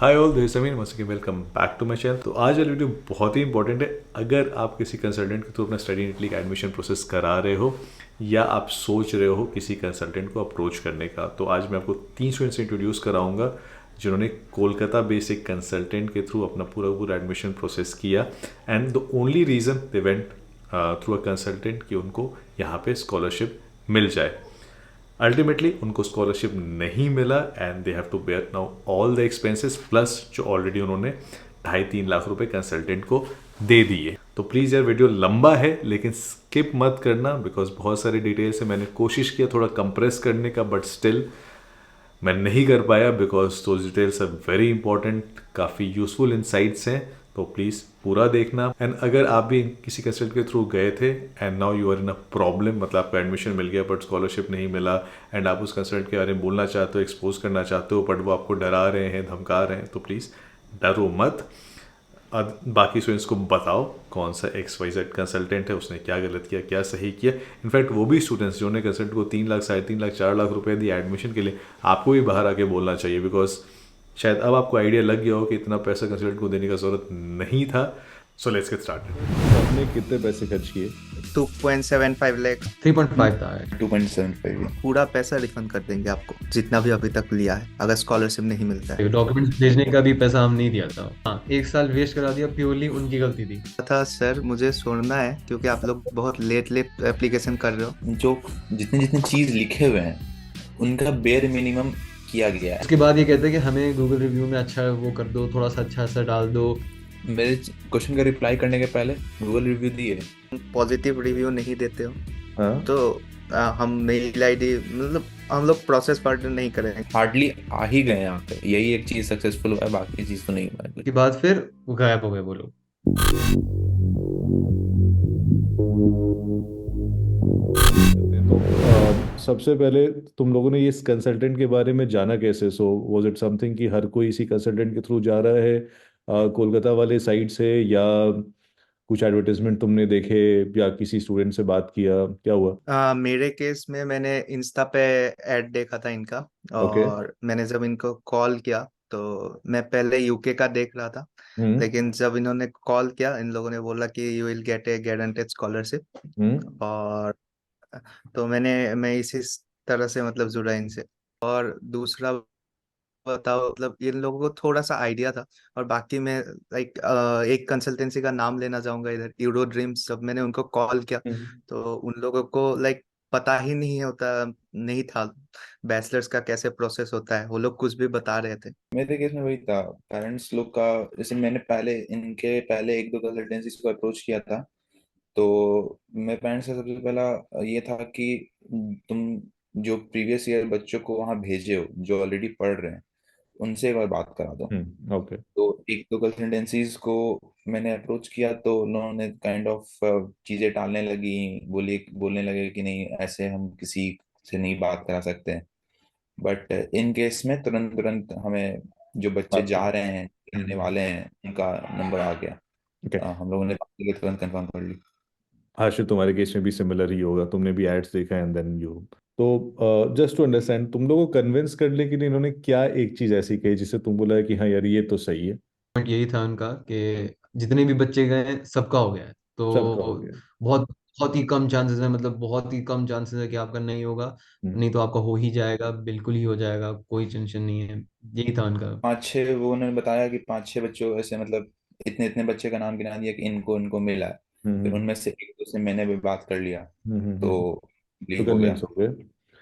Hi all, this Amin Maski, welcome back to my channel. तो आज वाली वीडियो बहुत ही इंपॉर्टेंट है। अगर आप किसी कंसल्टेंट के थ्रू अपना स्टडी इन इटली का एडमिशन प्रोसेस करा रहे हो या आप सोच रहे हो किसी कंसल्टेंट को अप्रोच करने का, तो आज मैं आपको 3 स्टूडेंट्स इंट्रोड्यूस कराऊंगा जिन्होंने कोलकाता बेसिक कंसल्टेंट के थ्रू अपना पूरा पूरा एडमिशन प्रोसेस किया। And the only reason they went through a consultant कि उनको यहाँ पे स्कॉलरशिप मिल जाए। अल्टीमेटली उनको स्कॉलरशिप नहीं मिला and they have to bear now all the expenses plus जो ऑलरेडी उन्होंने 2.5-3 लाख रुपए कंसल्टेंट को दे दिए। तो प्लीज़ यार, वीडियो लंबा है लेकिन स्किप मत करना बिकॉज बहुत सारी डिटेल्स है। मैंने कोशिश किया थोड़ा कंप्रेस करने का बट स्टिल मैं नहीं कर पाया बिकॉज दो डिटेल्स आर वेरी इंपॉर्टेंट, काफ़ी यूजफुल इंसाइट्स हैं। तो प्लीज़ पूरा देखना। एंड अगर आप भी किसी कंसल्ट के थ्रू गए थे and now you are in a problem, मतलब आपको एडमिशन मिल गया बट स्कॉलरशिप नहीं मिला एंड आप उस कंसल्ट के बारे में बोलना चाहते हो, एक्सपोज करना चाहते हो, बट वो आपको डरा रहे हैं, धमका रहे हैं, तो प्लीज़ डरो मत। बाकी स्टूडेंट्स को बताओ कौन सा XYZ कंसल्टेंट है, उसने क्या गलत किया, क्या सही किया। इनफैक्ट वो भी स्टूडेंट्स जिन्होंने कंसल्टेंट को 3 लाख, 3.5 लाख, 4 लाख रुपए दिए एडमिशन के लिए, आपको भी बाहर आके बोलना चाहिए बिकॉज शायद अब आपको आइडिया लग गया हो कि इतना पैसा कंसल्टेंट को देने का जरूरत नहीं था। So let's get started. आपने कितने पैसे खर्च किए? 2.75 लाख। 3.5 था। 2.75 पूरा पैसा रिफंड कर देंगे आपको, जितना भी अभी तक लिया है, अगर स्कॉलरशिप नहीं मिलता है। डॉक्यूमेंट्स भेजने का भी पैसा हम नहीं दिया था। हाँ, 1 साल वेस्ट करा दिया, प्योरली उनकी गलती थी। था सर, मुझे छोड़ना है क्योंकि आप लोग बहुत लेट लेट एप्लीकेशन कर रहे हो। जो जितने जितने चीज लिखे हुए हैं उनका बेयर मिनिमम किया गया है। उसके बाद ये कहते हैं कि हमें गूगल रिव्यू में अच्छा वो कर दो, थोड़ा सा अच्छा सा डाल दो। मेरे क्वेश्चन का रिप्लाई करने के पहले गूगल रिव्यू दिए। पॉजिटिव रिव्यू नहीं देते हो हाँ, तो हम मेल आईडी, मतलब हम लोग प्रोसेस पार्टनर नहीं करेंगे। हार्डली आ ही गए यहाँ पे, यही एक चीज सक्सेसफुल हुआ है, बाकी चीज तो नहीं हुआ है कुछ। उसके बाद फिर वो गायब हो गए वो लोग। तो सबसे पहले तुम लोगों ने ये इस कंसल्टेंट के बारे में जाना कैसे? सो वाज इट समथिंग कि हर कोई इसी कंसल्टेंट के थ्रू जा रहा है कोलकाता वाले साइड से, या कुछ एडवर्टाइजमेंट तुमने देखे या किसी स्टूडेंट से बात किया, क्या हुआ? मेरे केस में मैंने इंस्टा पे ऐड देखा था इनका, ओके। और मैंने जब इनको कॉल किया तो मैं पहले यूके का देख रहा था। हम्म। लेकिन जब इन्होंने कॉल किया, इन लोगों ने बोला कि you will get a guaranteed scholarship. Hmm. और तो मैं इसी तरह से मतलब जुड़ा इनसे। और दूसरा बताओ, मतलब इन लोगों को थोड़ा सा आइडिया था। और बाकी मैं लाइक एक कंसल्टेंसी का नाम लेना चाहूंगा इधर, यूरो ड्रीम्स। जब मैंने उनको कॉल किया हम्म। तो उन लोगों को लाइक पता ही नहीं होता, नहीं था बैचलर्स का कैसे प्रोसेस होता है। वो लोग कुछ भी बता रहे थे। मेरे केस में वही था, पेरेंट्स लोग का। जैसे मैंने पहले इनके पहले एक दो कंसल्टेंसीज को अप्रोच किया था, तो मेरे पेरेंट्स का सबसे पहला ये था कि तुम जो प्रीवियस ईयर बच्चों को वहाँ भेजे हो जो ऑलरेडी पढ़ रहे हैं, उनसे एक बार बात करा दो। ओके। तो एक दो कंसल्टेंसीज को मैंने अप्रोच किया तो उन्होंने काइंड ऑफ चीजें टालने लगी, बोलने लगे कि नहीं, ऐसे हम किसी से नहीं बात करा सकते हैं। बट इन केस में तुरंत तुरंत हमें जो बच्चे बात जा करो। रहे हैं, जाने वाले हैं, उनका नंबर आ गया। ओके। हम लोगों ने बात करके तुरंत कंफर्म कर ली। आशु, तुम्हारे केस में भी सिमिलर ही होगा, तुमने भी एड्स देखा एंड देन यू। तो जस्ट टू अंडरस्टैंड, तुम लोगों को कन्विंस करने के लिए इन्होंने क्या एक चीज ऐसी कही जिससे तुम बोला है कि हाँ यार ये तो सही है? पॉइंट यही था उनका कि जितने भी बच्चे गए हैं सबका हो गया है, सबका हो तो गया। बहुत बहुत ही कम चांसेस है, मतलब बहुत ही कम चांसेस है कि आपका नहीं होगा। हम्म। नहीं तो आपका हो ही जाएगा, बिल्कुल ही हो जाएगा, कोई टेंशन नहीं है। यही था उनका। पाँच छः वो उन्होंने बताया कि पाँच छः बच्चों ऐसे, मतलब इतने इतने बच्चे का नाम गिना दिया कि इनको इनको मिला है। फिर हम्म। उनमें से एक दो से मैंने भी बात कर लिया, हम्म। तो तो क्लिक हो गया। कन्विंस हो गए।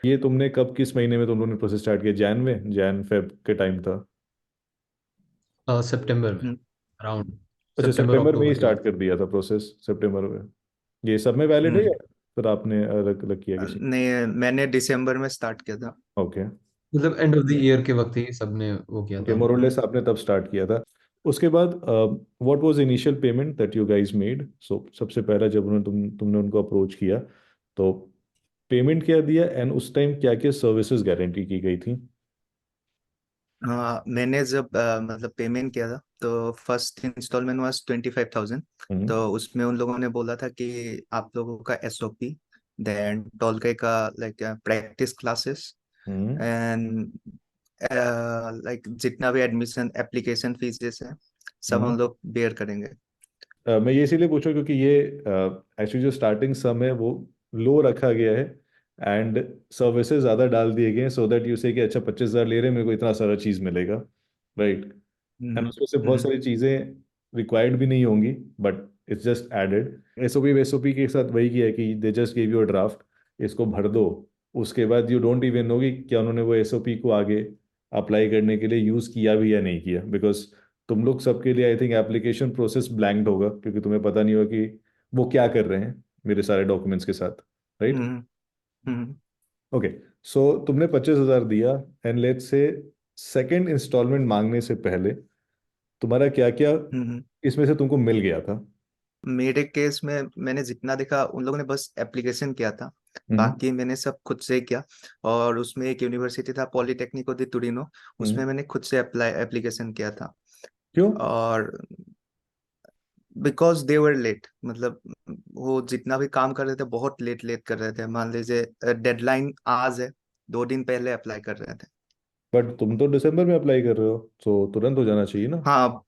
ये तुमने कब, किस महीने में तुम लोगों ने प्रोसेस स्टार्ट किया? जैन में, जैन फेब के टाइम था? सितंबर में, हम्म, अराउंड अच्छा, सितंबर सितंबर में ही अक्टूबर के स्टार्ट बीच। कर दिया था प्रोसेस, सितंबर में। ये सब में वैलिड है हम्म। या फिर आपने अलग अलग किया किसी? नहीं, मैंने दिसंबर में स्टार्ट किया था। ओके। मतलब एंड ऑफ द ईयर के वक्त ही सबने वो किया ओके, था। मोर और लेस आपने तब स्टार्ट किया था। उसके बाद what was initial payment that you guys made? So सबसे पहला जब तुमने उनको अप्रोच किया तो पेमेंट क्या दिया एंड उस टाइम क्या क्या सर्विसेज गारंटी की गई थी? मैंने जब मतलब पेमेंट किया था तो फर्स्ट इंस्टॉलमेंट वाज 25,000। हम्म। तो उसमें उन लोगों ने बोला था कि आप लोगों का एसओपी, देन टोलके का like practice classes, hmm. And like जितना भी एडमिशन एप्लीकेशन फीस है सब हम्म। हम लोग बेयर करेंगे। मैं ये इसीलिए पूछा क्योंकि ये एक्चुअली जो स्टार्टिंग सम है वो लो रखा गया है एंड सर्विसेज ज़्यादा डाल दिए गए हैं सो दैट यू से कि अच्छा 25,000 ले रहे हैं, मेरे को इतना सारा चीज़ मिलेगा, राइट। एंड हम्म उसमें से बहुत हम्म सारी चीज़ें रिक्वायर्ड भी नहीं होंगी but it's just added. SOP के साथ वही किया है कि they just give you a draft, इसको भर दो, उसके बाद यू डोंट इवन नो कि क्या उन्होंने वो एसओपी को आगे अप्लाई करने के लिए यूज़ किया भी या नहीं किया, बिकॉज तुम लोग सबके लिए I think application process blanked होगा क्योंकि तुम्हें पता नहीं होगा कि वो क्या कर रहे हैं मेरे सारे डॉक्यूमेंट्स के साथ, राइट। हम्म हम्म ओके, सो तुमने 25,000 दिया and let's say second instalment मांगने से पहले तुम्हारा क्या क्या हम्म। इसमें से तुमको मिल गया था? मेरे केस में मैंने जितना देखा उन लोगों ने बस एप्लीकेशन किया था, हम्म। बाकी मैंने सब खुद से ही किया। और उसमें एक यूनिवर्सिटी था पॉलिटेक्निको दी तुरिनो, उसमें हम्म। मैंने खुद से अप्लाई एप्लीकेशन किया था। क्यों? और बिकॉज दे वर लेट, मतलब वो जितना भी काम कर रहे थे बहुत लेट लेट कर रहे थे। मान लीजिए डेडलाइन आज है, 2 दिन पहले अप्लाई कर रहे थे। बट तुम तो दिसंबर में अप्लाई कर रहे हो तो तुरंत हो जाना चाहिए ना। हाँ,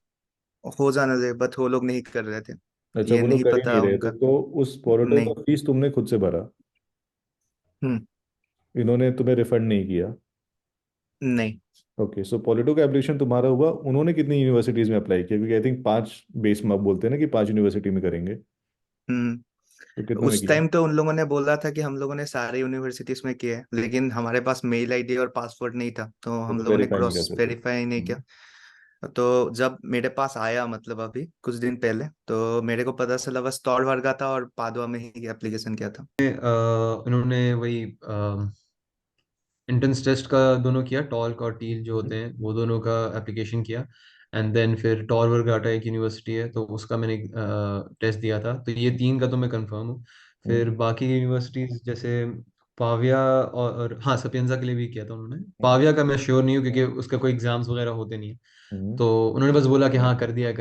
हो जाना चाहिए बट वो लोग नहीं कर रहे थे। अच्छा, ये वो लोग नहीं कर ही नहीं पता रहे थे उनका। तो उस पोर्टल नहीं। का फीस तुमने खुद से भरा, हम्म। इन्होंने तुम्हें रिफंड नहीं किया? नहीं। ओके, सो पॉलिटो का एप्लीकेशन तुम्हारा हुआ, उन्होंने कितनी यूनिवर्सिटीज में अप्लाई किया? क्योंकि आई थिंक 5 बेस में आप बोलते हैं ना कि 5 यूनिवर्सिटी में करेंगे, हम्म। तो कितने में उस किया? टाइम तो उन लोगों ने बोला था कि हम लोगों ने सारे यूनिवर्सिटीज में किए हैं, लेकिन हमारे पास मेल आईडी और पासवर्ड नहीं था तो वो हम तो लोगों ने वेरीफाई नहीं कर क्रॉस सकते। वेरीफाई नहीं किया। तो जब मेरे पास आया, मतलब अभी कुछ दिन पहले, तो मेरे को पता चला बस तौर वर्गा था और पादवा में ही एप्लीकेशन किया था। इन्होंने वही एंट्रेंस टेस्ट का दोनों किया, टॉल्क और टील जो होते हैं वो दोनों का एप्लीकेशन किया। एंड देन फिर टॉर वर्गाटा एक यूनिवर्सिटी है तो उसका मैंने टेस्ट दिया था, तो ये तीन का तो मैं कंफर्म हूँ। फिर हम्म। बाकी यूनिवर्सिटीज जैसे पाविया और हाँ सपियंजा के लिए भी किया था उन्होंने। हम्म। पाविया का मैं श्योर नहीं हूँ क्योंकि उसका कोई एग्जाम्स वगैरह होते नहीं है, हम्म। तो उन्होंने बस बोला कि हाँ कर दिया है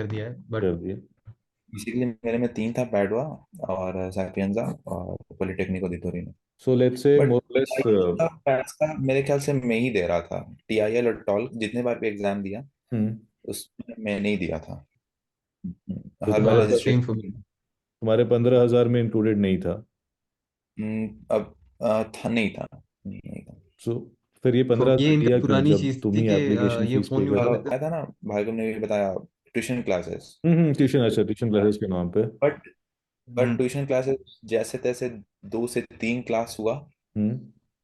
बट। कर दिए। बेसिकली मेरे में तीन था, पैडवा और सैपियंजा और Politecnico di Torino. So let's say but more less. का पैड्स का मेरे ख्याल से मैं ही दे रहा था। टीआईएल और टॉल जितने बार भी एग्जाम दिया हम्म। उसमें मैं नहीं दिया था। तो हर बार तुम्हारा सेम फॉर मी। रजिस्ट्रेशन। तुम्हारे 15,000 में इंक्लूडेड नहीं था? अब था, नहीं था, नहीं था। सो फिर ये तो ये 15,000 इनका दिया क्यों पुरानी जब चीज तुम थी ही कि एप्लीकेशन ये फीस फोन पे नहीं कर उठा रहे पाते। आया था ना, भार्गव ने भी बताया, ट्यूशन क्लासेस। हो? ट्यूशन, अच्छा ट्यूशन क्लासेस के नाम पे। बट हम्म ट्यूशन क्लासेस जैसे तैसे 2 से 3 क्लास हुआ, हम्म।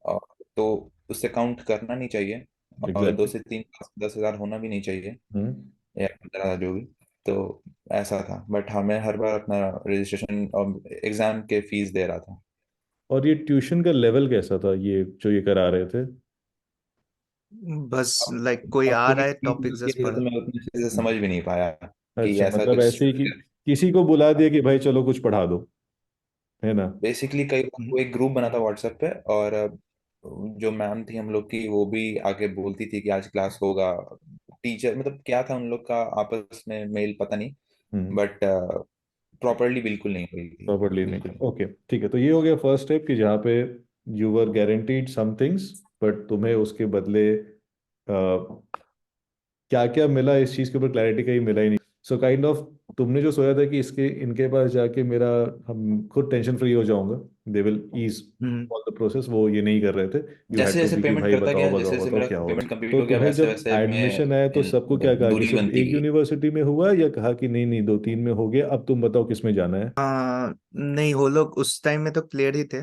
और तो उससे काउंट करना नहीं चाहिए। और दो एग्जैक्टली। से तीन क्लास 10,000 होना भी नहीं चाहिए, हम्म। या 15,000 जो भी। तो ऐसा था, बट हाँ मैं हर बार अपना रजिस्ट्रेशन और एग्जाम के फीस दे रहा था। और ये ट्यूशन का लेवल कैसा था ये जो ये करा रहे थे? बस अब लाइक कोई अब आ क्योंकि रहा है फीस टॉपिक की जस्ट वजह पढ़। से मैं उतने अच्छे से समझ भी नहीं पाया कि अच्छा, ऐसा मतलब कुछ। ऐसे ही कि किसी को बुला दिया कि भाई चलो कुछ पढ़ा दो, है ना? बेसिकली कई बार हम्म वो एक ग्रुप बना था व्हाट्सएप पे, और जो मैम थी हम लोग की वो भी आके बोलती थी कि आज क्लास होगा। टीचर मतलब क्या था उन लोग का आपस में मेल, पता नहीं। हम्म। बट प्रॉपरली बिल्कुल नहीं हुई थी, प्रॉपरली नहीं। बिल्कुल। ओके, ठीक है, तो ये हो गया फर्स्ट स्टेप कि जहाँ पे you were guaranteed some things but तुम्हें उसके बदले क्या क्या मिला इस चीज के ऊपर क्लैरिटी कहीं मिला ही नहीं। सो काइंड ऑफ तुमने जो सोचा था कि इसके इनके पास जाके मेरा हम खुद टेंशन फ्री हो जाऊंगा, they will ease hmm all the process, वो ये नहीं कर रहे थे। यू हैड जैसे टू जैसे बी कि पेमेंट भाई करता बताओ गया, जैसे बताओ जैसे बताओ मेरा क्या हो रहा पेमेंट है। कंप्लीट तो हो गया, तुम्हें वैसे जब वैसे मैं एडमिशन आया तो सबको क्या कहा कि दूरी सिर्फ बनती एक गई। यूनिवर्सिटी में हुआ या कहा कि नहीं नहीं 2-3 में हो गया, अब तुम बताओ किस में जाना है? नहीं, वो लोग उस टाइम में तो क्लियर ही थे।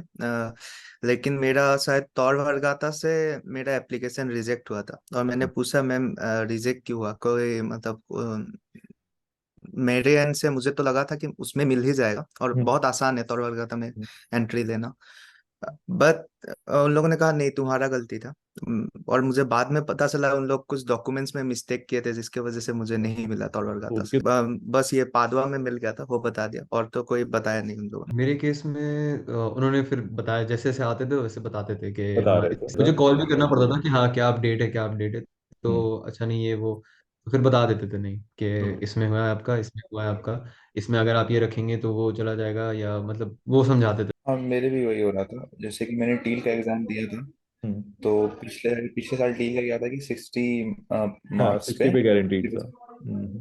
लेकिन मेरा शायद तौर वर्गाता से मेरा एप्लीकेशन रिजेक्ट हुआ था और मैंने पूछा मैम रिजेक्ट क्यों हुआ, कोई मतलब मेरे एंड से मुझे तो लगा था कि उसमें मिल ही जाएगा और हम्म। बहुत आसान है तौर वर्गाता में एंट्री लेना। बट उन लोगों ने कहा नहीं तुम्हारा गलती था। और मुझे बाद में पता चला उन लोग कुछ डॉक्यूमेंट्स में मिस्टेक किए थे जिसके वजह से मुझे नहीं मिला तौर वर्गाता से। उनके बस ये पादवा में मिल गया था, वो बता दिया, और तो कोई बताया नहीं उन लोगों ने। मेरे केस में उन्होंने फिर बताया जैसे जैसे आते थे वैसे बताते थे कि बता हाँ रहे थे ना। मुझे कॉल भी करना पड़ता था कि हाँ क्या अपडेट है क्या अपडेट है। हम्म। तो अच्छा नहीं ये वो, तो फिर बता देते थे नहीं कि ओके। इसमें हुआ है आपका, इसमें हुआ है आपका, इसमें अगर आप ये रखेंगे तो वो चला जाएगा, या मतलब वो समझाते थे। हाँ मेरे भी वही हो रहा था, जैसे कि मैंने टील का एग्जाम दिया था, तो पिछले पिछले साल डील किया था कि 60 हाँ, मार्क्स 60 पे गारंटीड पे। था।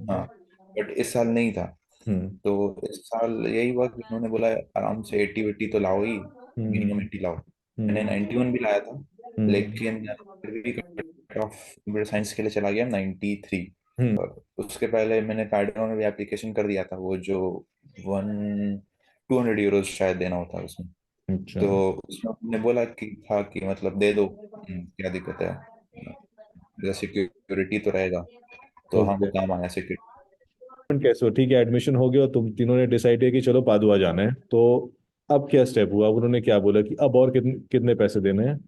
हाँ, बट इस साल नहीं था। हम्म तो इस साल यही हुआ कि उन्होंने बोला आराम से 80 तो लाओ ही, हम्म मिनिमम 80 लाओ। मैंने हम्म 91 भी लाया था, हम्म लेकिन फिर भी कट ऑफ कंप्यूटर साइंस के लिए चला गया 93। हम्म और उसके पहले मैंने पैडरॉन में भी एप्लीकेशन कर दिया था, वो जो 200 यूरोज शायद देना होता है उसमें। अच्छा। तो उसमें उन्होंने बोला कि था कि मतलब दे दो, क्या दिक्कत है, सिक्योरिटी तो रहेगा। तो हाँ, वो ओके। काम आया सिक्योरिटी। कैसे हो? ठीक है, एडमिशन हो गया और तुम तीनों ने डिसाइड किया कि चलो पादुआ जाना है, तो अब क्या स्टेप हुआ? अब उन्होंने क्या बोला कि अब और कितने कितने पैसे देने हैं?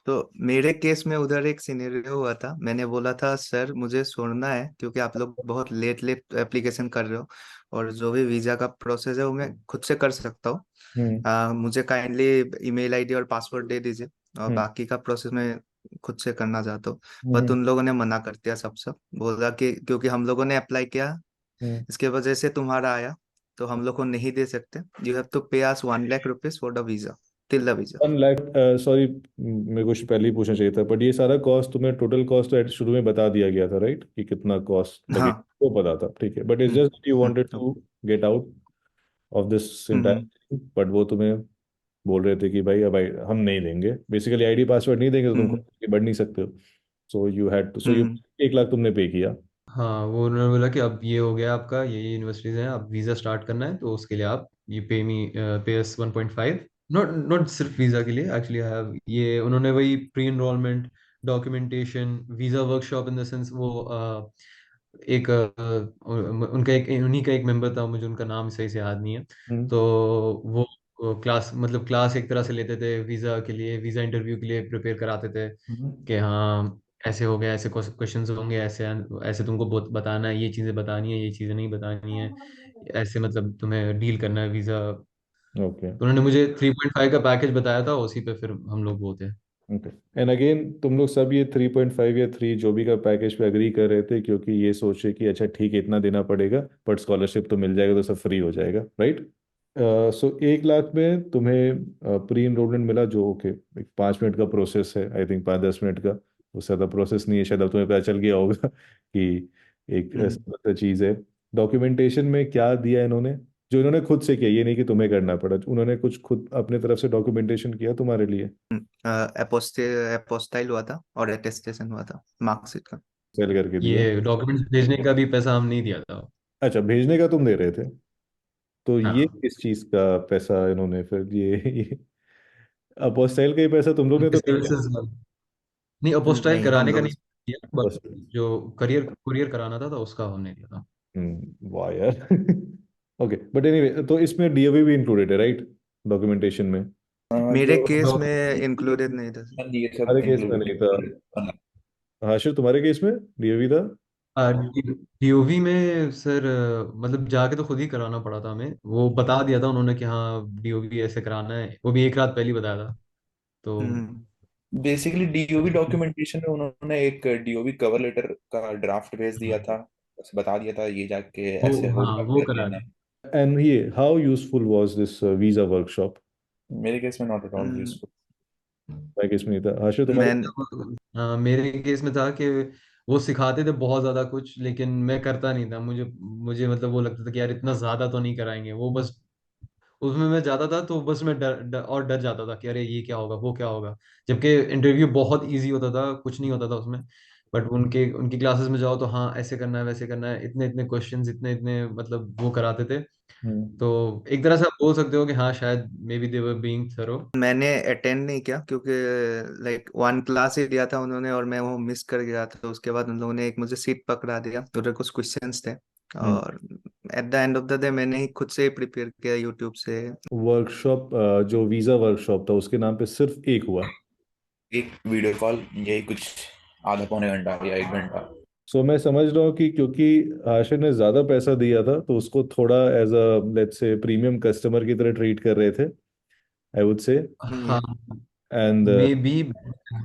तो मेरे केस में उधर एक सिनेरियो हुआ था। मैंने बोला था सर मुझे छोड़ना है क्योंकि आप लोग बहुत लेट लेट एप्लीकेशन कर रहे हो, और जो भी वीजा का प्रोसेस है वो मैं खुद से कर सकता हूँ। हम्म मुझे काइंडली ईमेल आईडी और पासवर्ड दे दीजिए, और हम्म बाकी का प्रोसेस मैं खुद से करना चाहता हूँ। बट हम्म उन लोगों ने मना कर दिया, सब बोला कि क्योंकि हम लोगों ने अप्लाई किया, हम्म इसके वजह से तुम्हारा आया, तो हम लोग को नहीं दे सकते। यू हैव टू पे अस 1 lakh rupees for the visa, till the visa. 1 lakh? Sorry, मेरे को पहले ही पूछना चाहिए था, बट ये सारा कॉस्ट तुम्हें, टोटल कॉस्ट तो शुरू में बता दिया गया था राइट, कि कितना कॉस्ट लगे? हाँ। वो पता था, ठीक है, but it's hmm just you wanted hmm to get out of this hmm entire. But वो तुम्हें बोल रहे थे कि भाई अब हम नहीं देंगे, बेसिकली आईडी पासवर्ड नहीं देंगे तो तुम खुद हम्म आगे बढ़ नहीं सकते हो। So you had to, so you hmm 1 lakh तुमने पे किया। हाँ, वो उन्होंने बोला कि अब ये हो गया आपका, ये यूनिवर्सिटीज हैं, अब वीज़ा स्टार्ट करना है तो उसके लिए आप ये पे अस 1.5। नॉट नॉट सिर्फ वीज़ा के लिए, एक्चुअली आई हैव ये, उन्होंने वही pre enrolment, documentation, visa workshop, in the sense वो एक उनका एक, उन्हीं का एक मेंबर था, मुझे उनका नाम सही से याद नहीं है। हम्म तो वो क्लास, मतलब क्लास एक तरह से लेते थे वीज़ा के लिए, वीज़ा इंटरव्यू के लिए प्रिपेयर कराते थे हम्म कि हाँ ऐसे हो गया, ऐसे क्वेश्चंस होंगे, ऐसे ऐसे तुमको बताना है, ये चीज़ें बतानी है, ये चीज़ें नहीं बतानी है, ऐसे मतलब तुम्हें डील करना है वीज़ा। ओके तो उन्होंने मुझे 3.5 का पैकेज बताया था, उसी पे फिर हम लोग वो थे। ओके। एंड अगेन तुम लोग सब ये 3.5 या 3 जो भी का पैकेज पे अग्री कर रहे थे, क्योंकि ये सोचे कि अच्छा ठीक है इतना देना पड़ेगा, बट स्कॉलरशिप तो मिल जाएगा तो सब फ्री हो जाएगा, राइट? सो 1 लाख में तुम्हें प्री एनरोलमेंट मिला, जो ओके, एक 5 मिनट का प्रोसेस है, आई थिंक 5-10 मिनट का, उससे ज़्यादा प्रोसेस नहीं है, शायद अब तुम्हें पता चल गया होगा कि एक हम्म ऐसा चीज़ है। डॉक्यूमेंटेशन में क्या दिया इन्होंने, जो इन्होंने खुद से किया, ये नहीं कि तुम्हें करना पड़ा, उन्होंने कुछ खुद अपने तरफ से डॉक्यूमेंटेशन किया तुम्हारे लिए? एपोस्टाइल हुआ था और अटेस्टेशन हुआ था मार्कशीट का। सेल करके दिया? ये डॉक्यूमेंट्स भेजने का भी पैसा हम नहीं दिया था। अच्छा, भेजने का तुम दे रहे थे? तो ये हाँ, किस चीज़ का पैसा इन्होंने फिर ये अपोस्टाइल का ही पैसा तुम लोग ने उनके तो नहीं सर्विसेज, नहीं अपोस्टाइल नहीं, हम कराने का लोग नहीं किया, बट दिया? जो करियर कुरियर कराना था उसका हमने दिया था। वाह यार। ओके, बट एनीवे, तो इसमें डीओवी भी इंक्लूडेड है राइट, डॉक्यूमेंटेशन में? मेरे जो केस में इंक्लूडेड नहीं था। डॉक्यूमेंट ये सब हमारे केस में इंक्लूडेड। नहीं था। हाशिर, तुम्हारे केस में डीओवी था? डीओवी में सर, मतलब जाके तो खुद ही कराना पड़ा था हमें, वो बता दिया था उन्होंने कि हाँ डीओवी ऐसे कराना है, वो भी एक रात पहले ही बताया था। तो हम्म बेसिकली डीओवी डॉक्यूमेंटेशन में उन्होंने एक डीओवी कवर लेटर का ड्राफ्ट भेज दिया था, बस बता दिया था ये जाके वो, ऐसे हाँ होगा, वो कर करा लेना। था। एंड ये how useful was this visa workshop? मेरे केस में not at all hmm, useful. मेरे केस में नहीं था। हाशिर, तुम्हारे? मैं मेरे केस में था कि वो सिखाते थे बहुत ज्यादा कुछ, लेकिन मैं करता नहीं था। मुझे मुझे मतलब वो लगता था कि यार इतना ज्यादा तो नहीं कराएंगे वो, बस उसमें मैं जाता था तो बस मैं और डर जाता था कि अरे ये क्या होगा, वो क्या होगा। जबकि इंटरव्यू बहुत इजी होता था, कुछ नहीं होता था उसमें। बट उनके उनकी क्लासेस में जाओ तो हाँ ऐसे करना है, वैसे करना है, इतने इतने क्वेश्चंस, इतने इतने मतलब वो कराते थे। हम्म तो एक तरह से आप बोल सकते हो कि हाँ शायद may be they were being thorough. मैंने अटेंड नहीं किया क्योंकि लाइक 1 क्लास ही दिया था उन्होंने, और मैं वो मिस कर गया था। उसके बाद उन लोगों ने एक मुझे सीट पकड़ा दिया, उधर कुछ क्वेश्चंस थे, हम्म और at the end of the day मैंने ही खुद से प्रिपेयर किया यूट्यूब से। वर्कशॉप, जो वीजा वर्कशॉप था उसके नाम पे सिर्फ एक हुआ? एक वीडियो कॉल, यही कुछ आधा पौने घंटा या 1 घंटा। सो मैं समझ रहा हूँ कि क्योंकि आशिर ने ज़्यादा पैसा दिया था, तो उसको थोड़ा as a, let's say, premium customer की तरह ट्रीट कर रहे थे, आई वुड से। हाँ, एंड मे बी।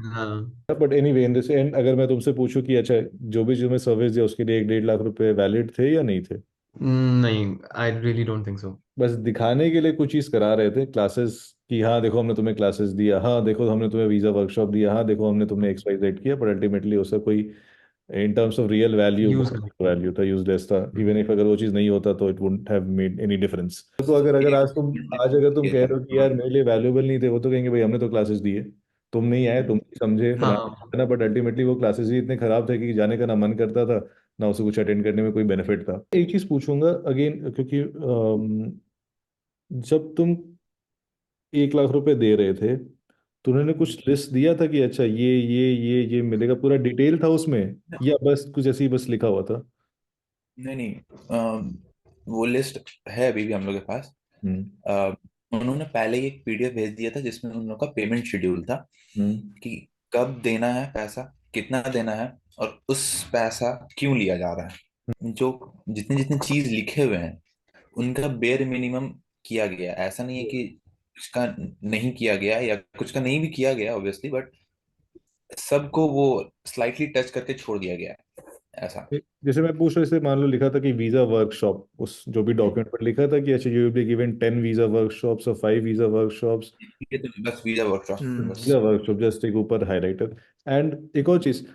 हाँ। But anyway, in this and, अगर मैं तुमसे पूछूं कि अच्छा, जो भी जो मैं सर्विस दिया उसके लिए 1-1.5 लाख रुपए वैलिड थे या नहीं थे? नहीं, I really don't think so. बस दिखाने के लिए कुछ चीज़ करा रहे थे, क्लासेस कि हाँ देखो हमने तुम्हें क्लासेस दिया, हाँ देखो हमने तुम्हें वीज़ा वर्कशॉप दिया, हाँ देखो हमने तुमने एक्स वाई जेड किया, बट अल्टीमेटली उसका कोई in terms of real value use बहुत कर। वैल्यू था, यूजलेस था। इवन इफ अगर वो चीज़ नहीं होता तो it wouldn't have made any difference. तो अगर अगर आज अगर तुम ये कह था। रहे हो कि यार मेरे लिए वैल्यूबल नहीं थे, वो तो कहेंगे भाई हमने तो क्लासेस दिए, तुम नहीं आए, तुम नहीं समझे हाँ फलाना, बट अल्टीमेटली वो क्लासेस ही इतने खराब थे कि जाने का ना मन करता था, ना उसे कुछ अटेंड करने में कोई बेनिफिट था। एक चीज़ पूछूंगा अगेन, क्योंकि जब तुम 1 लाख रुपए दे रहे थे तो उन्होंने कुछ लिस्ट दिया था कि अच्छा ये मिलेगा, पूरा डिटेल था उसमें, या बस कुछ ऐसे ही बस लिखा हुआ था? नहीं नहीं, वो लिस्ट है अभी भी हम लोग के पास। हम्म। अ, उन्होंने पहले ही एक पीडीएफ भेज दिया था जिसमें उन लोगों का पेमेंट शेड्यूल था हम्म। कि कब देना है पैसा, कितना देना है, और उस पैसा क्यों लिया जा रहा है। जो जितने जितने चीज लिखे हुए हैं उनका बेयर मिनिमम किया गया है। ऐसा नहीं है कि कुछ का नहीं किया गया या कुछ का नहीं भी किया गया ऑब्वियसली, बट सबको वो स्लाइटली टच करके छोड़ दिया गया है ऐसा। जैसे मैं पूछ रहा हूँ, जैसे मान लो लिखा था कि वीजा वर्कशॉप, उस जो भी हम्म। डॉक्यूमेंट पर लिखा था कि अच्छा you will be given 10 visa workshops और 5 वीजा वर्कशॉप्स। ये तो बस वीजा वर्कशॉप बस। वीजा वर्कशॉप जस्ट एक ऊपर हाईलाइटर। एंड एक और चीज,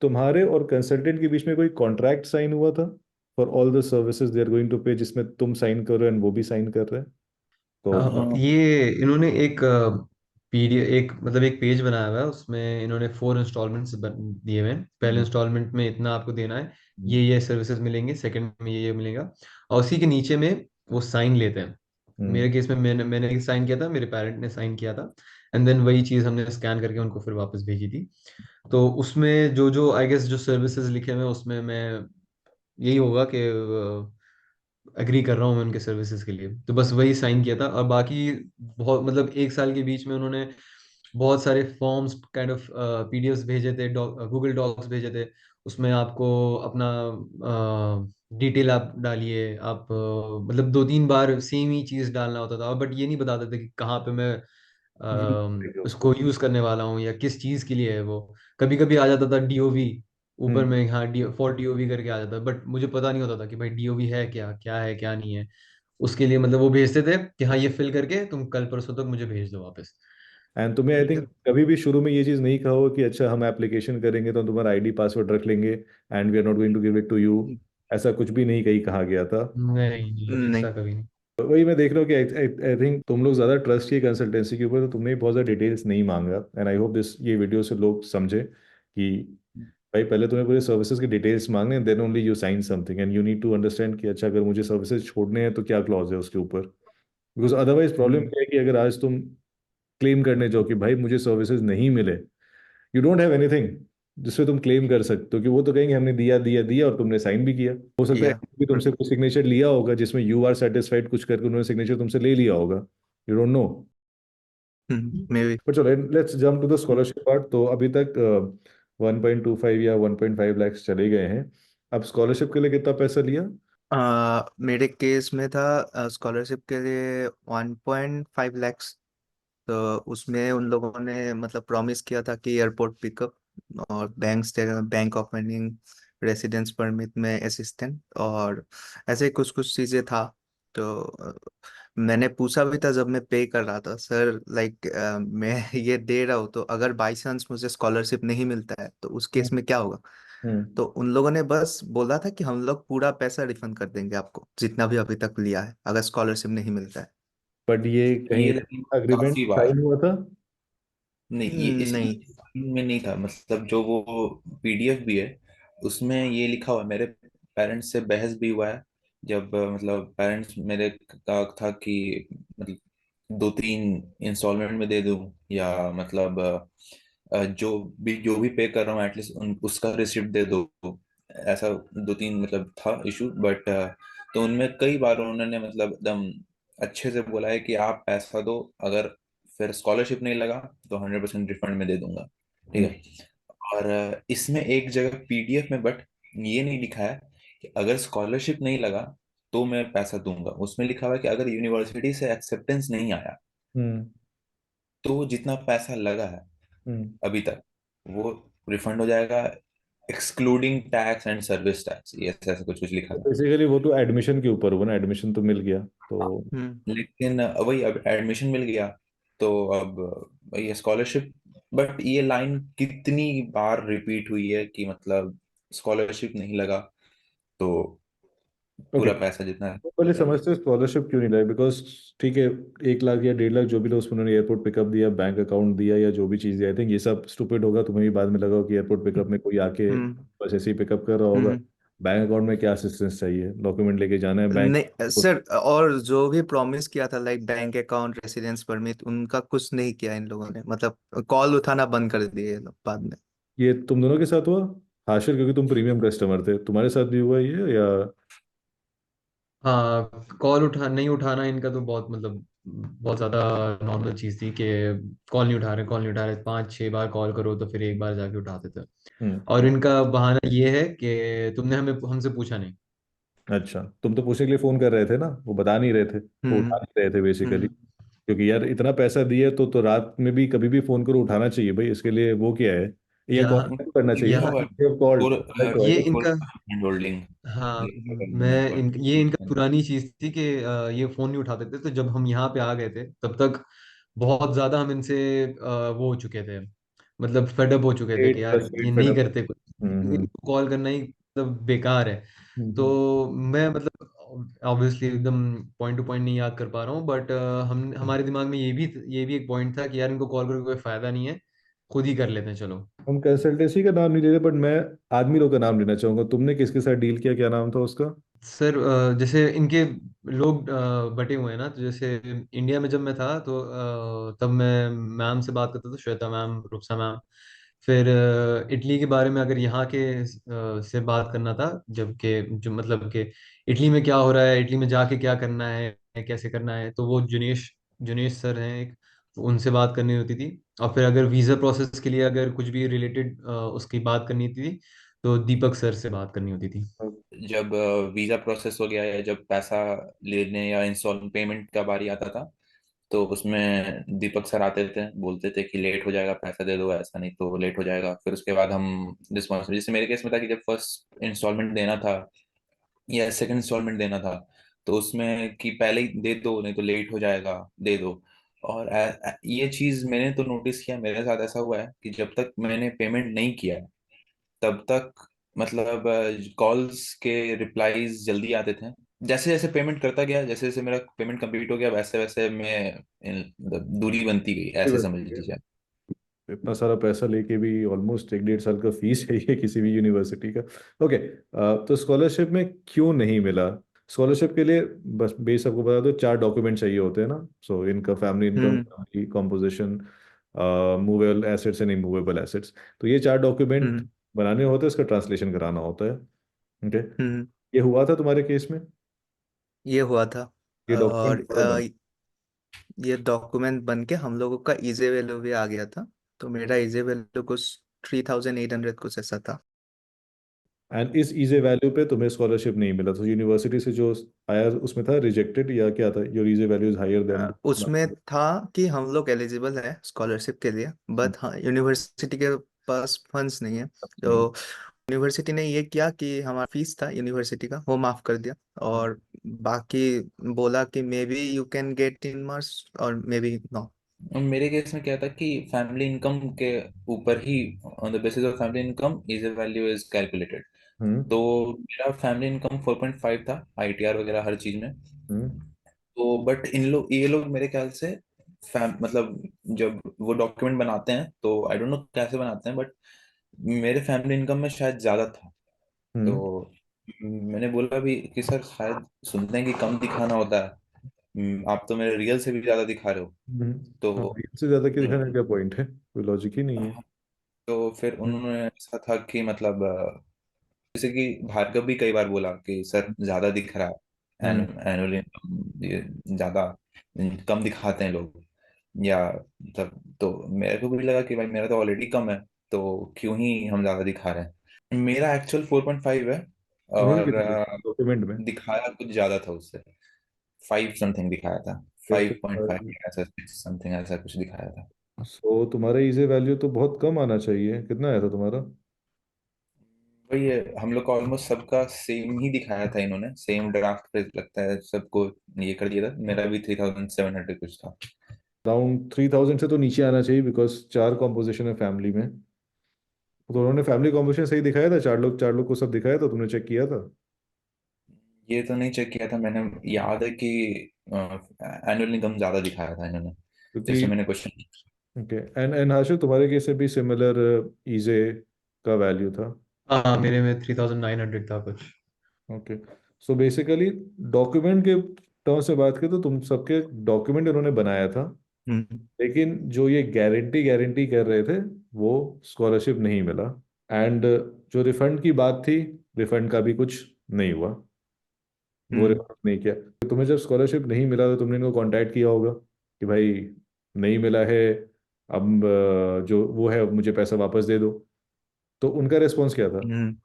तुम्हारे और कंसल्टेंट के बीच में कोई कॉन्ट्रैक्ट साइन हुआ था for all the services they are going to pay, जिसमें तुम साइन कर रहे हो एंड वो भी साइन कर रहे हैं? तो ये इन्होंने एक पीडीएफ एक मतलब एक पेज बनाया हुआ है, उसमें इन्होंने 4 इंस्टॉलमेंट्स दिए हुए हैं। पहले हम्म। इंस्टॉलमेंट में इतना आपको देना है, हम्म। ये सर्विसेज मिलेंगे, सेकंड में ये मिलेगा, और उसी के नीचे में वो साइन लेते हैं। हम्म। मेरे केस में मैंने साइन किया था, मेरे पेरेंट ने साइन किया था, एंड देन वही चीज़ हमने स्कैन करके उनको फिर वापस भेजी थी। तो उसमें जो जो आई गेस जो सर्विसेज लिखे हुए हैं उसमें मैं यही होगा कि एग्री कर रहा हूँ मैं उनके सर्विसेज के लिए, तो बस वही साइन किया था। और बाकी बहुत मतलब 1 साल के बीच में उन्होंने बहुत सारे फॉर्म्स काइंड ऑफ पीडीएफ्स भेजे थे, गूगल डॉक्स भेजे थे। उसमें आपको अपना डिटेल आप डालिए, आप मतलब 2-3 बार सेम ही चीज़ डालना होता था, बट ये नहीं बताते थे कि कहाँ पे मैं यूज करेंगे उसको। उसको यूज़ करने वाला हूँ या किस चीज़ के लिए है वो। कभी कभी आ जाता था डीओवी ऊपर हम्म। में, हाँ डी फॉर डीओवी करके आ जाता, बट मुझे पता नहीं होता था कि भाई डीओवी है क्या, क्या है क्या नहीं है। उसके लिए मतलब वो भेजते थे कि हाँ ये फिल करके तुम कल परसों तक मुझे भेज दो वापस। एंड तुम्हें आई थिंक कभी भी शुरू में ये चीज़ नहीं कहा हो कि अच्छा हम एप्लीकेशन करेंगे तो तुम्हारा आईडी पासवर्ड रख लेंगे and we are not going to give it to you, ऐसा कुछ भी नहीं कहीं कहा गया था? नहीं नहीं, नहीं। ऐसा कभी नहीं। तो वही मैं देख रहा हूँ कि आई थिंक तुम लोग ज़्यादा ट्रस्ट किए कंसल्टेंसी के ऊपर, तो तुमने भी बहुत ज़्यादा डिटेल्स नहीं मांगा। एंड आई होप दिस ये वीडियो से लोग समझे कि भाई पहले तुम्हें पूरे सर्विसेज की डिटेल्स मांगने, then only you sign something, and you need to understand कि अच्छा अगर मुझे सर्विसेज छोड़ने हैं तो क्या क्लॉज है उसके ऊपर। बिकॉज अदरवाइज प्रॉब्लम हम्म। क्या है कि अगर आज तुम क्लेम करने जाओ कि भाई मुझे सर्विसेज नहीं मिले, यू डोंट हैव एनीथिंग जिससे तुम क्लेम कर सकते हो, कि वो तो कहेंगे हमने दिया दिया दिया और तुमने साइन भी किया। हो सकता है किया। कि तुमसे कुछ सिग्नेचर लिया होगा जिसमें यू आर सेटिस्फाइड कुछ करके उन्होंने सिग्नेचर तुमसे ले लिया होगा, you don't know. Maybe. But चलो let's jump to the scholarship part. तो अभी तक 1.25 या 1.5 लाख चले गए हैं। अब स्कॉलरशिप के लिए कितना पैसा लिया? मेरे केस में था स्कॉलरशिप के लिए 1.5 लैक्स। तो उसमें उन लोगों ने मतलब प्रॉमिस किया था कि एयरपोर्ट पिकअप और बैंक ओपनिंग, रेसिडेंस परमिट में असिस्टेंट और ऐसे कुछ कुछ चीज़ें था। तो मैंने पूछा भी था जब मैं पे कर रहा था, सर लाइक मैं ये दे रहा हूँ तो अगर बाई चांस मुझे स्कॉलरशिप नहीं मिलता है तो उस केस में क्या होगा? हम्म। तो उन लोगों ने बस बोला था कि हम लोग पूरा पैसा रिफंड कर देंगे आपको जितना भी अभी तक लिया है अगर स्कॉलरशिप नहीं मिलता है। बट ये कहीं ये लेकिन अग्रीमेंट काफी बार, साइन हुआ था? नहीं ये नहीं। इसमें नहीं था। मतलब जो वो पीडीएफ भी है उसमें ये लिखा हुआ है। मेरे पेरेंट्स से बहस भी हुआ है जब मतलब पेरेंट्स मेरे का था कि मतलब 2-3 इंस्टॉलमेंट में दे दूं या मतलब जो भी पे कर रहा हूँ एटलीस्ट उसका रिसिप्ट दे दो। ऐसा 2-3 मतलब था इशू, बट तो उनमें कई बार उन्होंने मतलब एकदम अच्छे से बोला है कि आप पैसा दो, अगर फिर स्कॉलरशिप नहीं लगा तो 100% रिफंड में दे दूंगा। ठीक हम्म। है। और इसमें एक जगह पीडीएफ में बट ये नहीं लिखा है कि अगर स्कॉलरशिप नहीं लगा तो मैं पैसा दूंगा। उसमें लिखा हुआ है कि अगर यूनिवर्सिटी से एक्सेप्टेंस नहीं आया हम्म। तो जितना पैसा लगा है हम्म। अभी तक वो रिफंड हो जाएगा, excluding tax and service tax, ये ऐसा ऐसा कुछ कुछ लिखा था। बेसिकली वो तो एडमिशन के ऊपर हुआ ना, एडमिशन तो मिल गया तो। हम्म। लेकिन वही अब एडमिशन मिल गया तो अब ये स्कॉलरशिप, बट ये लाइन कितनी बार रिपीट हुई है कि मतलब स्कॉलरशिप नहीं लगा तो ओके, पूरा पैसा जितना है तो पहले चला समझते स्कॉलरशिप क्यों नहीं लाए, बिकॉज ठीक है, 1 लाख या 1.5 लाख जो भी लोग उन्होंने एयरपोर्ट पिकअप दिया, बैंक अकाउंट दिया या जो भी चीज़ दिया, आई थिंक ये सब स्टूपिड होगा। तुम्हें भी बाद में लगा हो कि एयरपोर्ट पिकअप में कोई आके हम्म बस ऐसे ही पिकअप कर रहा होगा। हम्म बैंक अकाउंट में क्या असिस्टेंस चाहिए, डॉक्यूमेंट लेके जाना है बैंक। नहीं सर, और जो भी प्रॉमिस किया था like bank account, residence permit, उनका कुछ नहीं किया इन लोगों ने। मतलब कॉल उठाना बंद कर दिए ये लोग बाद में। ये तुम दोनों के साथ हुआ हाशिर, क्योंकि तुम प्रीमियम कस्टमर थे, तुम्हारे साथ भी हुआ ये या? हाँ, कॉल उठा नहीं उठाना इनका तो बहुत मतलब बहुत ज्यादा नॉर्मल चीज थी कि कॉल नहीं उठा रहे, कॉल नहीं उठा रहे, 5-6 बार कॉल करो तो फिर एक बार जाके उठाते थे। हम्म। और इनका बहाना ये है कि तुमने हमें हमसे पूछा नहीं। अच्छा, तुम तो पूछने के लिए फोन कर रहे थे ना, वो बता नहीं रहे थे, वो हम्म उठा नहीं रहे थे बेसिकली। हम्म क्योंकि यार इतना पैसा दिए तो रात में भी कभी भी फोन करो, उठाना चाहिए भाई, इसके लिए वो क्या है, या कॉल यहाँ करना चाहिए ना, यहाँ कॉल्ड फोर आई ये कॉल्ड। इनका हैंड होल्डिंग हाँ, मैंने कॉल ये इनका किया। पुरानी चीज थी कि ये फोन नहीं उठाते थे। तो जब हम यहाँ पे आ गए थे तब तक बहुत ज्यादा हम इनसे वो हो चुके थे, मतलब फेडअप हो चुके थे एट कि यार प्लस ये एट नहीं फेडअप। करते कुछ, हम्म। इनको कॉल करना ही मतलब बेकार है। हम्म। तो मैं मतलब ऑब्वियसली एकदम पॉइंट टू पॉइंट नहीं याद कर पा रहा हूँ, बट हम हमारे दिमाग में ये भी एक पॉइंट था कि यार इनको कॉल करके कोई फायदा नहीं है, खुद ही कर लेते हैं चलो। हम कंसल्टेंसी का नाम नहीं ले रहे, बट मैं आदमी लोग का नाम लेना चाहूंगा। तुमने किसके साथ डील किया, क्या नाम था उसका? सर जैसे इनके लोग बटे हुए हैं ना, तो जैसे इंडिया में जब मैं था तो तब मैं मैम से बात करता था, श्वेता मैम, रुखसा मैम। फिर इटली के बारे में अगर यहाँ के से बात करना था, जबकि जो मतलब कि इटली में क्या हो रहा है, इटली में जाके क्या करना है, कैसे करना है, तो वो जुनेश जुनेश सर हैं एक, तो उनसे बात करनी होती थी। और फिर अगर वीज़ा प्रोसेस के लिए अगर कुछ भी रिलेटेड उसकी बात करनी थी तो दीपक सर से बात करनी होती थी। जब वीजा प्रोसेस हो गया या जब पैसा लेने या इंस्टॉल पेमेंट का बारी आता था, तो उसमें दीपक सर आते थे, बोलते थे कि लेट हो जाएगा, पैसा दे दो, ऐसा नहीं तो लेट हो जाएगा। फिर उसके बाद हम रिस्पॉन्सिबिलिटी, जैसे मेरे केस में था कि जब फर्स्ट इंस्टॉलमेंट देना था या सेकंड इंस्टॉलमेंट देना था, तो उसमें कि पहले ही दे दो नहीं तो लेट हो जाएगा, दे दो। और ये चीज मैंने तो नोटिस किया, मेरे साथ ऐसा हुआ है कि जब तक मैंने पेमेंट नहीं किया तब तक मतलब कॉल्स के रिप्लाईज जल्दी आते थे। जैसे जैसे पेमेंट करता गया, जैसे जैसे मेरा पेमेंट कंप्लीट हो गया, वैसे वैसे मैं मतलब दूरी बनती गई, ऐसे समझ लीजिए। इतना सारा पैसा लेके भी ऑलमोस्ट 1-1.5 साल का फीस है ये किसी भी यूनिवर्सिटी का। ओके, तो स्कॉलरशिप में क्यों नहीं मिला? स्कॉलरशिप के लिए बस बेस आपको बता दो, 4 डॉक्यूमेंट चाहिए होते हैं ना। सो इनका family income, hmm family composition, movable assets and immovable assets. तो ये 4 डॉक्यूमेंट हम्म बनाने होते हैं, इसका ट्रांसलेशन कराना होता है। ओके, हम्म ये हुआ था तुम्हारे केस में? ये हुआ था। ये और डॉक्यूमेंट बन? ये डॉक्यूमेंट बन के हम लोगों का इजे वैल्यू भी आ गया था। तो मेरा इजे वैल्यू कुछ 3800 कुछ ऐसा था। एंड इस इजे वैल्यू पे तुम्हें स्कॉलरशिप नहीं मिला, तो यूनिवर्सिटी से जो आया उसमें था रिजेक्टेड या क्या था, your ISEE value is higher than? उसमें था कि हम लोग एलिजिबल है स्कॉलरशिप के लिए, बट हाँ यूनिवर्सिटी के पास फंड्स नहीं है। तो नहीं। यूनिवर्सिटी ने ये किया कि हमारा फीस था यूनिवर्सिटी का वो माफ कर दिया। और बाकी बोला कि maybe you can get in marks और मे बी नो। मेरे केस में क्या था कि फैमिली इनकम के ऊपर ही, on the basis of family income ISEE value is calculated. Hmm. तो मेरा फैमिली इनकम 4.5 था, आईटीआर वगैरह हर चीज में। हम्म। तो बट इन लोग ये लोग मेरे ख्याल से मतलब जब वो डॉक्यूमेंट बनाते हैं तो आई डोंट नो कैसे बनाते हैं, बट मेरे फैमिली इनकम में शायद ज्यादा था। तो हम्म। मैंने बोला भी कि सर शायद सुनते हैं कि कम दिखाना होता है, आप तो मेरे रियल से भी ज्यादा दिखा रहे हो। हाँ, तो इससे ज्यादा कि दिखाने का क्या पॉइंट है, कोई लॉजिक ही नहीं है। तो फिर उन्होंने ऐसा था कि मतलब जैसे कि भार्गव भी कई बार बोला कि सर ज्यादा दिख रहा है, हम्म। एनुअल इनकम ये ज्यादा कम दिखाते हैं लोग, या मतलब तो मेरे को भी लगा कि भाई मेरा तो ऑलरेडी कम है, तो क्यों ही हम ज्यादा दिखा रहे हैं। मेरा एक्चुअल 4.5 है, उन्होंने और कितना देखा डॉक्यूमेंट में? दिखाया कुछ ज्यादा था उससे, 5 समथिंग दिखाया था, फिर 5.5 ऐसा समथिंग ऐसा कुछ दिखाया था। सो तुम्हारा इजे वैल्यू तो बहुत कम आना चाहिए, कितना आया था तुम्हारा? वही है, हम लोग का ऑलमोस्ट सबका सेम ही दिखाया था, इन्होंने सेम ड्राफ्ट पे लगता है सबको ये कर दिया था, मेरा भी 3700 कुछ था। अराउंड 3000 से तो नीचे आना चाहिए, बिकॉज 4 कॉम्पोजिशन है फैमिली में। तो उन्होंने फैमिली कॉम्पोजिशन सही दिखाया था, 4 लोग को सब दिखाया था, तुमने चेक किया था? ये तो नहीं चेक किया था मैंने। याद है कि एनुअल इनकम ज्यादा दिखाया था इन्होंने, क्योंकि जैसे मैंने क्वेश्चन। ओके, एंड हाशिर तुम्हारे केस में भी सिमिलर ईजे का वैल्यू था। हाँ, मेरे में 3900 था कुछ। ओके, सो बेसिकली डॉक्यूमेंट के टर्म्स में बात करें तो तुम सबके डॉक्यूमेंट उन्होंने बनाया था, हम्म लेकिन जो ये गारंटी गारंटी कर रहे थे वो स्कॉलरशिप नहीं मिला। एंड जो रिफंड की बात थी, रिफंड का भी कुछ नहीं हुआ, वो हम्म रिफंड नहीं किया। तो तुम्हें जब स्कॉलरशिप नहीं मिला तो तुमने इनको कांटेक्ट किया होगा कि भाई नहीं मिला है, अब जो वो है मुझे पैसा वापस दे दो। तो उनका रिस्पॉन्स क्या था? हम्म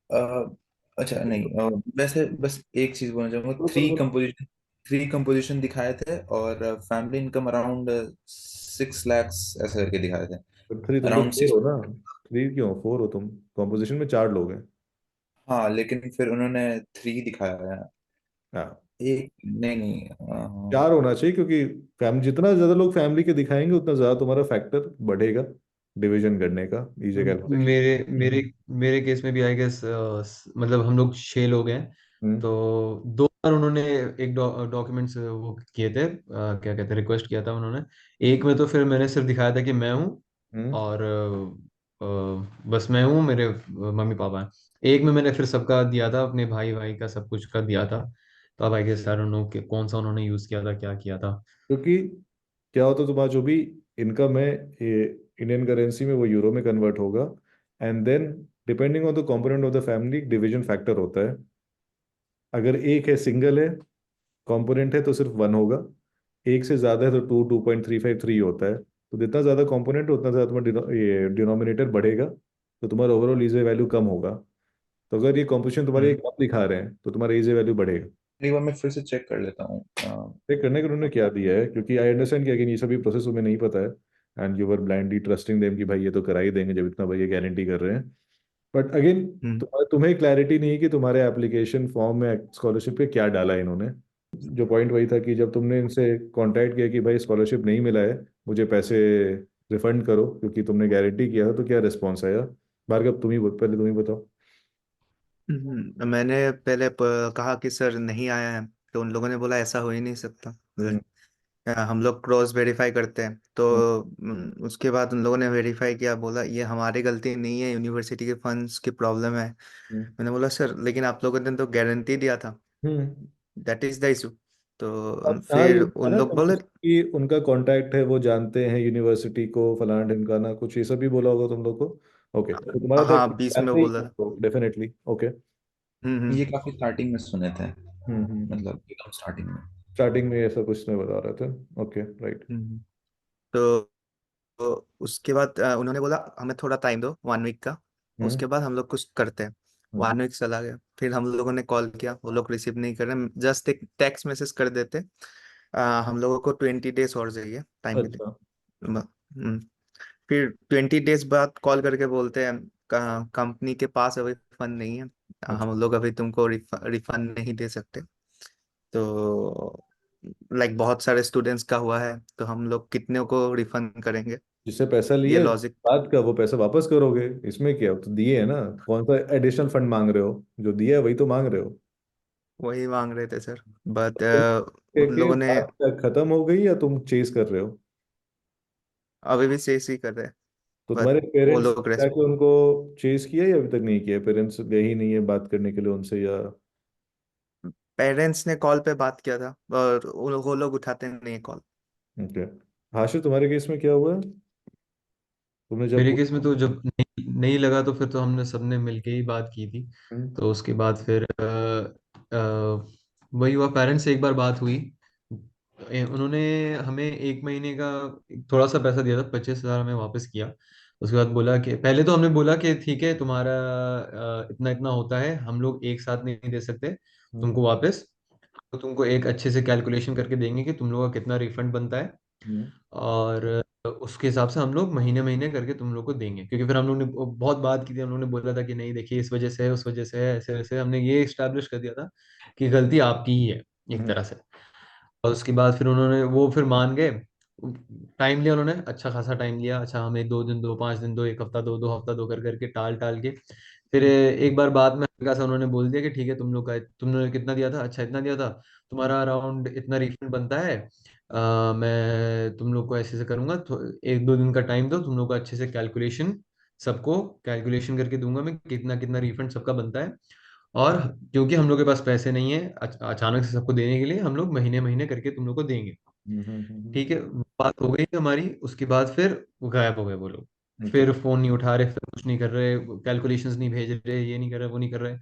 अ, अच्छा नहीं, वैसे बस एक चीज बोलना चाहूंगा। बोलो बोलो बोलो। थ्री कंपोजिशन दिखाए थे, और फैमिली इनकम अराउंड 6 lakhs ऐसे करके दिखाए थे। थ्री, तुम तो अराउंड फोर सिक्स। हो ना। थ्री क्यों, 4 हो तुम। कॉम्पोजिशन में 4 लोग हैं। हाँ, लेकिन फिर उन्होंने 3 दिखाया है। हाँ, एक नहीं नहीं 4 होना चाहिए, क्योंकि फैमिली जितना ज्यादा लोग फैमिली के दिखाएंगे उतना ज्यादा तुम्हारा फैक्टर बढ़ेगा डिवीजन करने का, इजी कैलकुलेशन। मेरे मेरे मेरे केस में भी आई गेस, मतलब हम लोग 6 लोग हैं। हम्म। तो 2 बार उन्होंने एक डॉक्यूमेंट्स वो किए थे, क्या कहते हैं, रिक्वेस्ट किया था उन्होंने। एक में तो फिर मैंने सिर्फ दिखाया था कि मैं हूँ, हम्म। और बस मैं हूँ, मेरे मम्मी पापा हैं। एक में मैंने फिर सबका दिया था, अपने भाई भाई का सब कुछ का दिया था। तो अब I guess I don't know कि कौन सा उन्होंने यूज किया था, क्या किया था। क्योंकि क्या होता है, तुम्हारा जो भी इनकम है ये इंडियन करेंसी में वो यूरो में कन्वर्ट होगा, and then depending on the component of the family division factor होता है। अगर एक है, सिंगल है, कंपोनेंट है, तो सिर्फ 1 होगा। एक से ज्यादा है तो 2, 2.353 होता है। तो जितना ज्यादा कंपोनेंट है उतना ज्यादा तुम्हारा ये डिनोमिनेटर बढ़ेगा, तो तुम्हारा ओवरऑल ईजे वैल्यू कम होगा। तो अगर ये कॉम्पोजिशन तुम्हारे हम्म कम दिखा रहे हैं तो तुम्हारा ईजे वैल्यू बढ़ेगा। एक बार मैं फिर से चेक कर लेता हूँ। चेक करने के उन्होंने क्या दिया है, क्योंकि आई अंडरस्टैंड कि अगेन ये सभी प्रोसेस तुम्हें नहीं पता है, and you were blindly trusting them कि भाई ये तो करा ही देंगे जब इतना भाई ये गारंटी कर रहे हैं। बट अगेन हम्म तुम्हें क्लैरिटी नहीं है कि तुम्हारे एप्लीकेशन फॉर्म में स्कॉलरशिप पे क्या डाला है इन्होंने। जो पॉइंट वही था कि जब तुमने इनसे कांटेक्ट किया कि भाई स्कॉलरशिप नहीं मिला है, मुझे पैसे रिफंड करो क्योंकि तुमने गारंटी किया था, तो क्या रिस्पॉन्स आया? भार्गव पहले तुम ही बताओ। मैंने पहले कहा कि सर नहीं आया है, तो उन लोगों ने बोला ऐसा हो ही नहीं सकता। हम्म। हम लोग क्रॉस वेरीफाई करते हैं, तो हम्म। उसके बाद उन लोगों ने वेरीफाई किया, बोला ये हमारी गलती नहीं है, यूनिवर्सिटी के फंड्स की प्रॉब्लम है। हम्म। मैंने बोला सर लेकिन आप लोगों ने तो गारंटी दिया था, hmm. That is the issue. तो अब हाँ, फिर ये था उन ना लोग बोले तुमसे कि उनका कांटेक्ट है, वो जानते हैं यूनिवर्सिटी को, फलाना ढिमकाना, कुछ ये सब भी बोला होगा तुम लोग को। ओके, तो तुम्हारा था हाँ, बीच में जानते ही बोला। डेफिनेटली। ओके। हम्म ये काफी स्टार्टिंग में सुने थे, हम्म। मतलब एकदम स्टार्टिंग में। स्टार्टिंग में ऐसा कुछ नहीं बता रहे थे। Okay, right. हम्म। तो उसके बाद उन्होंने बोला हमें थोड़ा टाइम दो, 1 वीक का। हम्म। उसके बाद हम लोग कुछ करते हैं। हम्म। 1 वीक चला गया, फिर हम लोगों ने कॉल किया, वो लोग रिसीव नहीं कर रहे, जस्ट एक टेक्स्ट मैसेज कर देते हम लोगों को 20 डेज और चाहिए टाइम के लिए। अच्छा। फिर 20 डेज बाद कॉल करके बोलते हैं कंपनी के पास अभी फंड नहीं है, अच्छा, हम लोग अभी तुमको रिफंड नहीं दे सकते। तो लाइक बहुत सारे स्टूडेंट्स का हुआ है, तो हम लोग कितने को रिफंड करेंगे? जिससे पैसा ये लिया लॉजिक बात का वो पैसा वापस करोगे, इसमें क्या, तो दिए है ना। कौन सा एडिशनल फंड मांग रहे हो? जो दिया है वही तो मांग रहे हो। वही मांग रहे थे सर, बट तो उन के लोगों ने बात क्या खत्म हो गई या तुम चेस कर रहे हो? अभी भी सेस ही कर रहे हैं। तो बट तुम्हारे वो पेरेंट्स लोग जाके उनको चेस किया या अभी तक नहीं किया? पेरेंट्स गए ही नहीं है बात करने के लिए उनसे, या? पेरेंट्स ने कॉल पे बात किया था, और वो लोग उठाते नहीं कॉल। ओके। हाशिर तुम्हारे केस में क्या हुआ है? तुमने जब मेरे केस में पूछा। तो जब नहीं लगा तो फिर तो हमने सबने मिलके ही बात की थी। हम्म। तो उसके बाद फिर वही हुआ, पेरेंट्स से एक बार बात हुई। उन्होंने हमें 1 महीने का थोड़ा सा पैसा दिया था, 25,000 हमें वापस किया। उसके बाद बोला कि पहले तो हमने बोला कि ठीक है, तुम्हारा इतना इतना होता है, हम लोग एक साथ नहीं दे सकते हम्म। तुमको वापस। तो तुमको एक अच्छे से कैलकुलेशन करके देंगे कि तुम लोगों का कितना रिफंड बनता है, हम्म। और उसके हिसाब से हम लोग महीने महीने करके तुम लोग को देंगे। क्योंकि फिर हम लोग ने बहुत बात की थी, हम लोग ने बोला था कि नहीं देखिए, इस वजह से है, उस वजह से है, ऐसे वैसे हमने ये इस्टेब्लिश कर दिया था कि गलती आपकी ही है एक हम्म। तरह से। और उसके बाद फिर उन्होंने वो फिर मान गए। टाइम लिया उन्होंने, अच्छा खासा टाइम लिया। अच्छा हमें 2 दिन दो, 5 दिन दो, एक हफ्ता दो, 2 हफ्ता दो, कर करके टाल टाल के फिर एक बार बाद में हल्का सा उन्होंने बोल दिया कि ठीक है, तुम लोग का तुमने कितना दिया था, अच्छा इतना दिया था, तुम्हारा अराउंड इतना रिफंड बनता है। मैं तुम लोग को ऐसे से करूंगा, तो 1-2 दिन का टाइम दो, तुम लोग को अच्छे से कैलकुलेशन, सबको कैलकुलेशन करके दूंगा मैं, कितना कितना रिफंड सबका बनता है। और क्योंकि हम लोग के पास पैसे नहीं है अचानक से सबको देने के लिए, हम लोग महीने महीने करके तुम लोग को देंगे। ठीक है, बात हो गई हमारी। उसके बाद फिर वो गायब हो गए वो लोग। ओके। फिर फोन नहीं उठा रहे, फिर कुछ नहीं कर रहे, कैलकुलेशंस नहीं भेज रहे, ये नहीं कर रहे, वो नहीं कर रहे।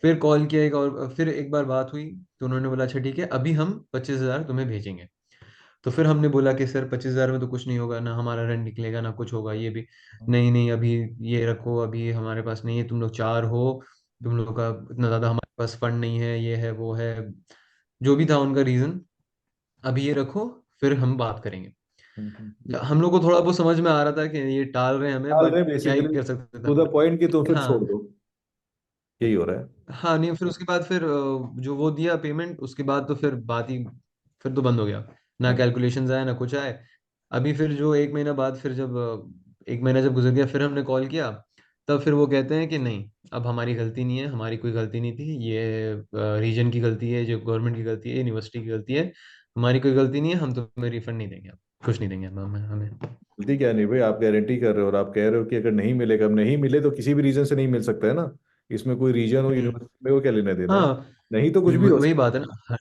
फिर कॉल किया एक और, फिर एक बार बात हुई तो उन्होंने बोला अच्छा ठीक है, अभी हम 25,000 तुम्हें भेजेंगे। तो फिर हमने बोला कि सर 25,000 में तो कुछ नहीं होगा, ना हमारा रेंट निकलेगा ना कुछ होगा, ये भी नहीं नहीं, अभी ये रखो, अभी हमारे पास नहीं है, तुम लोग चार हो, तुम लोग का इतना ज्यादा हमारे पास फंड नहीं है, ये है वो है, जो भी था उनका रीजन, अभी ये रखो, फिर हम बात करेंगे। हम लोग को थोड़ा बहुत समझ में आ रहा था कि ये टाल रहे हैं हमें, डाल रहे बट क्या ही बेसिकली कर सकते टू थे। द पॉइंट कि तुम फिर छोड़ हाँ। दो, यही हो रहा है। हाँ नहीं, फिर उसके बाद फिर जो वो दिया पेमेंट, उसके बाद तो फिर बात ही फिर तो बंद हो गया। ना Okay. कैलकुलेशंस आए ना कुछ आए। अभी फिर जो 1 महीना बाद, फिर जब 1 महीना जब गुजर गया, फिर हमने कॉल किया। तब फिर वो कहते हैं कि नहीं, अब हमारी गलती नहीं है, हमारी कोई गलती नहीं थी, ये रीजन की गलती है, जो गवर्नमेंट की गलती है, यूनिवर्सिटी की गलती है, हमारी कोई गलती नहीं है, हम तुम्हें रिफंड नहीं देंगे, अब कुछ नहीं देंगे हमें हमें। गलती क्या नहीं भाई, आप गारंटी कर रहे हो और आप कह रहे हो कि अगर नहीं मिलेगा, अब नहीं मिले तो किसी भी रीजन से नहीं मिल सकता है ना। इसमें कोई रीजन हो हम्म यूनिवर्सिटी में, वो क्या लेना देना है। हाँ, नहीं तो कुछ भी हो वही सकता बात है ना।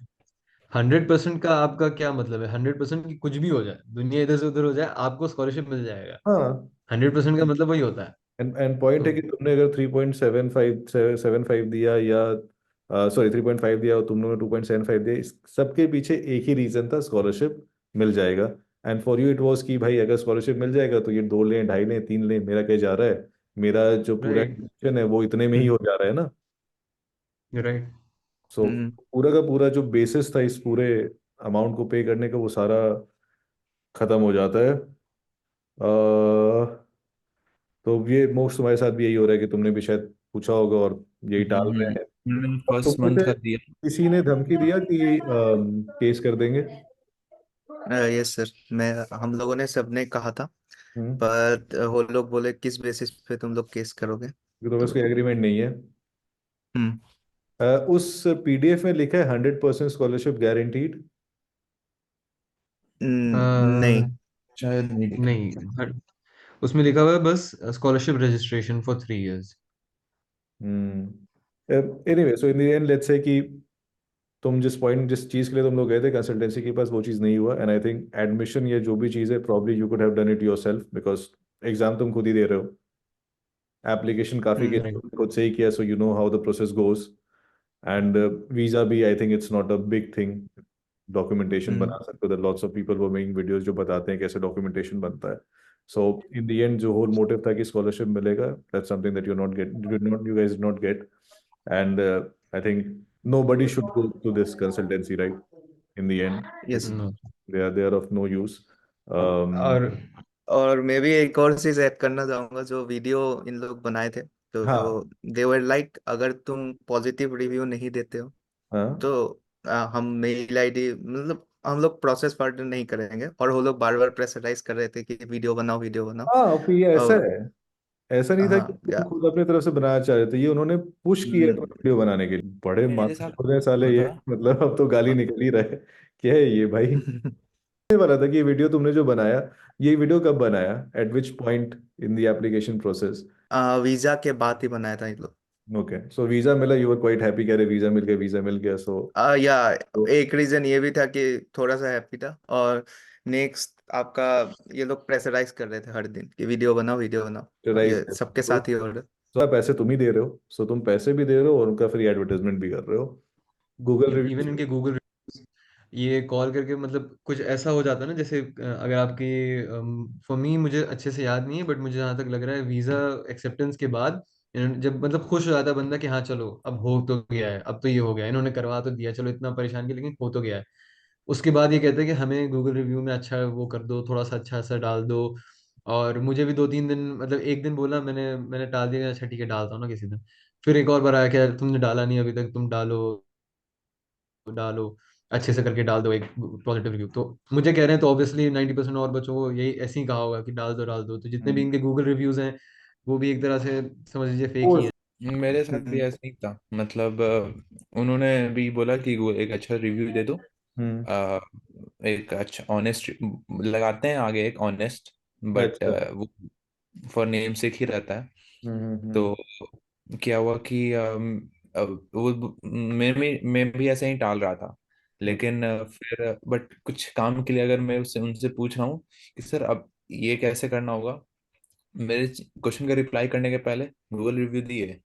100% का आपका क्या मतलब है? 100% की कुछ भी हो जाए, दुनिया इधर से उधर हो जाए, आपको स्कॉलरशिप मिल जाएगा। है। हाँ। 100% का मतलब वही होता है। एंड पॉइंट तो है कि तुमने अगर 3.75 दिया या सॉरी 3.5 दिया और तुमने 2.75 दिया, इस सबके पीछे एक ही रीजन था, स्कॉलरशिप मिल जाएगा। And for you it was कि भाई अगर स्कॉलरशिप मिल जाएगा तो ये 2 लें, 2.5 लें, 3 लें, मेरा क्या जा रहा है। मेरा जो पूरा राइट। एडमिशन है वो इतने में ही हो जा रहा है ना। राइट। सो हम्म पूरा का पूरा जो बेसिस था इस पूरे अमाउंट को पे करने का, वो सारा खत्म हो जाता है। तो ये मोस्ट तुम्हारे साथ भी यही हो रहा है कि तुमने भी शायद पूछा होगा और यही टाल रहे हैं। और फर्स्ट तुमने मंथ से का दिया। किसी ने धमकी दिया कि केस कर देंगे। यस सर, मैं हम लोगों ने सबने कहा था। हम्म। पर वो लोग बोले किस बेसिस पे तुम लोग केस करोगे। क्योंकि तुम्हें तो उसका एग्रीमेंट नहीं है। हम्म उस पीडीएफ में लिखा है 100% स्कॉलरशिप गारंटीड। नहीं। शायद नहीं लिखा। नहीं, उसमें लिखा हुआ है बस scholarship registration for 3 years। Anyway, so in the and let's से कि तुम जिस चीज़ के लिए तुम लोग गए थे कंसल्टेंसी के पास, वो चीज़ नहीं हुआ। एंड आई थिंक एडमिशन या जो भी चीज़ है, probably you could have done it yourself because exam तुम खुद ही दे रहे हो, एप्लीकेशन काफ़ी के राइट। खुद से ही किया, so you know how the process goes. And visa भी I think it's not a big thing, documentation hmm बना सकते हो। लॉट्स ऑफ पीपल वो मेकिंग वीडियोस जो बताते हैं कैसे डॉक्यूमेंटेशन बनता है। सो इन द एंड जो होल मोटिव था कि स्कॉलरशिप मिलेगा, that's something that you guys did not get. And I think nobody should go to this consultancy, right? In the end, yes. it's no. they are of no use. um और और मैं भी एक और चीज add करना चाहूंगा, जो वीडियो इन लोग बनाए थे, तो जो हाँ। देवर लाइक, अगर तुम पॉजिटिव रिव्यू नहीं देते हो हाँ। तो हम मेल आईडी, मतलब हम लोग प्रोसेस फर्दर नहीं करेंगे। और वो लोग बार बार प्रेशराइज कर रहे थे कि वीडियो बनाओ वीडियो बनाओ। हाँ, फिर ये ऐसा और है। ऐसा नहीं था कि हाँ तुम खुद अपनी तरफ से बनाना चाह रहे थे, ये उन्होंने पुश किया था हम्म, वीडियो बनाने के लिए। बड़े मेरे माथे साथ हो रहे साले हुआ ये, था। मतलब अब तो गाली निकल ही रहा है। क्या है ये भाई। ये बना था कि ये वीडियो तुमने जो बनाया, ये वीडियो कब बनाया, eight which point in the application process. Visa के बाद ही बनाया था इन लोग। ओके, सो वीजा मिला, यू वर क्वाइट हैप्पी, कह रहे वीजा मिल गया, वीजा मिल गया, सो या एक रीजन ये भी था कि थोड़ा सा हैप्पी था। और नेक्स्ट आपका, ये लोग प्रेशराइज कर रहे थे हर दिन कि वीडियो बनाओ वीडियो बनाओ, राइट। ये सबके साथ ही हो रहा तो पैसे तुम ही दे रहे हो, सो तुम पैसे भी दे रहे हो और उनका फ्री एडवर्टाइजमेंट भी कर रहे हो। Google even reviews. इनके गूगल, ये कॉल करके मतलब कुछ ऐसा हो जाता है ना, जैसे अगर आपकी, फॉर मी मुझे अच्छे से याद नहीं है, बट मुझे जहाँ तक लग रहा है वीजा एक्सेप्टेंस के बाद जब मतलब खुश हो जाता है बंदा कि हाँ चलो अब हो तो गया है, अब तो ये हो गया, इन्होंने करवा तो दिया, चलो इतना परेशान किया लेकिन हो तो गया है। उसके बाद ये कहते हैं कि हमें गूगल रिव्यू में अच्छा वो कर दो, थोड़ा सा अच्छा सा डाल दो। और मुझे भी 2-3 दिन, मतलब एक दिन बोला, मैंने डाल दिया, अच्छा ठीक है डालता हूँ ना किसी दिन। फिर एक और बार आया कि यार तुमने डाला नहीं अभी तक, तुम डालो डालो। अच्छे से करके डाल दो एक पॉजिटिव रिव्यू। तो मुझे कह रहे हैं तो ऑब्वियसली 90% और बच्चों को यही ऐसे ही कहा होगा कि डाल दो डाल दो। तो जितने भी हम्म। इनके गूगल रिव्यूज हैं वो भी एक तरह से समझ लीजिए फेक वो ही हैं। मेरे साथ भी हम्म ऐसा ही था, मतलब उन्होंने भी बोला कि वो एक अच्छा रिव्यू दे दो, हम्म। अ, एक अच्छा ऑनेस्ट लगाते हैं आगे, एक ऑनेस्ट, बट अच्छा। वो फॉर नेम सेक ही रहता है। हम्म। तो क्या हुआ कि वो मैं भी ऐसे ही टाल रहा था, लेकिन फिर बट कुछ काम के लिए अगर मैं उससे उनसे पूछ रहा हूँ कि सर अब ये कैसे करना होगा, मेरे क्वेश्चन का रिप्लाई करने के पहले गूगल रिव्यू दिए।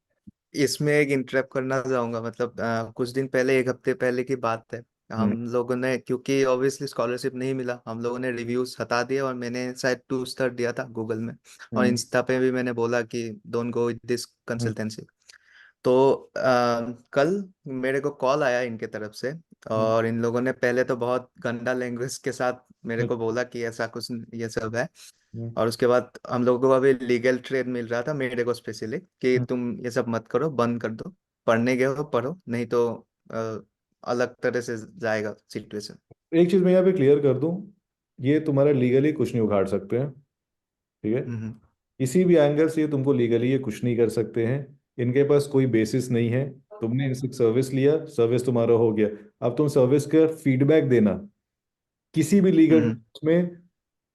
इसमें एक इंटरप्ट करना चाहूंगा, मतलब कुछ दिन पहले, एक हफ्ते पहले की बात है। हम हम्म। लोगों ने, क्योंकि ऑब्वियसली स्कॉलरशिप नहीं मिला, हम लोगों ने रिव्यूज हटा दिए और मैंने शायद 2 स्टार दिया था गूगल में। और हम्म। इंस्टा पे भी मैंने बोला कि don't go with this hmm. Consultancy. तो कल मेरे को कॉल आया इनके तरफ से। हम्म। और इन लोगों ने पहले तो बहुत गंदा लैंग्वेज के साथ मेरे को अच्छा। बोला कि ऐसा कुछ ये सब है। हम्म। और उसके बाद हम लोगों को अभी लीगल ट्रेड मिल रहा था, मेरे को स्पेशली, कि हम्म। तुम ये सब मत करो, बंद कर दो। पढ़ने गए हो पढ़ो, नहीं तो अ, अलग तरह से जाएगा सिचुएशन। एक चीज मैं यहाँ पे क्लियर कर दूं, ये तुम्हारा लीगली कुछ नहीं उखाड़ सकते हैं, ठीक है? हम्म किसी भी एंगल से ये तुमको लीगली ये कुछ नहीं कर सकते हैं। इनके पास कोई बेसिस नहीं है। तुमने इनसे सर्विस लिया, सर्विस तुम्हारा हो गया। अब तुम सर्विस का फीडबैक देना किसी भी लीगल हम्म में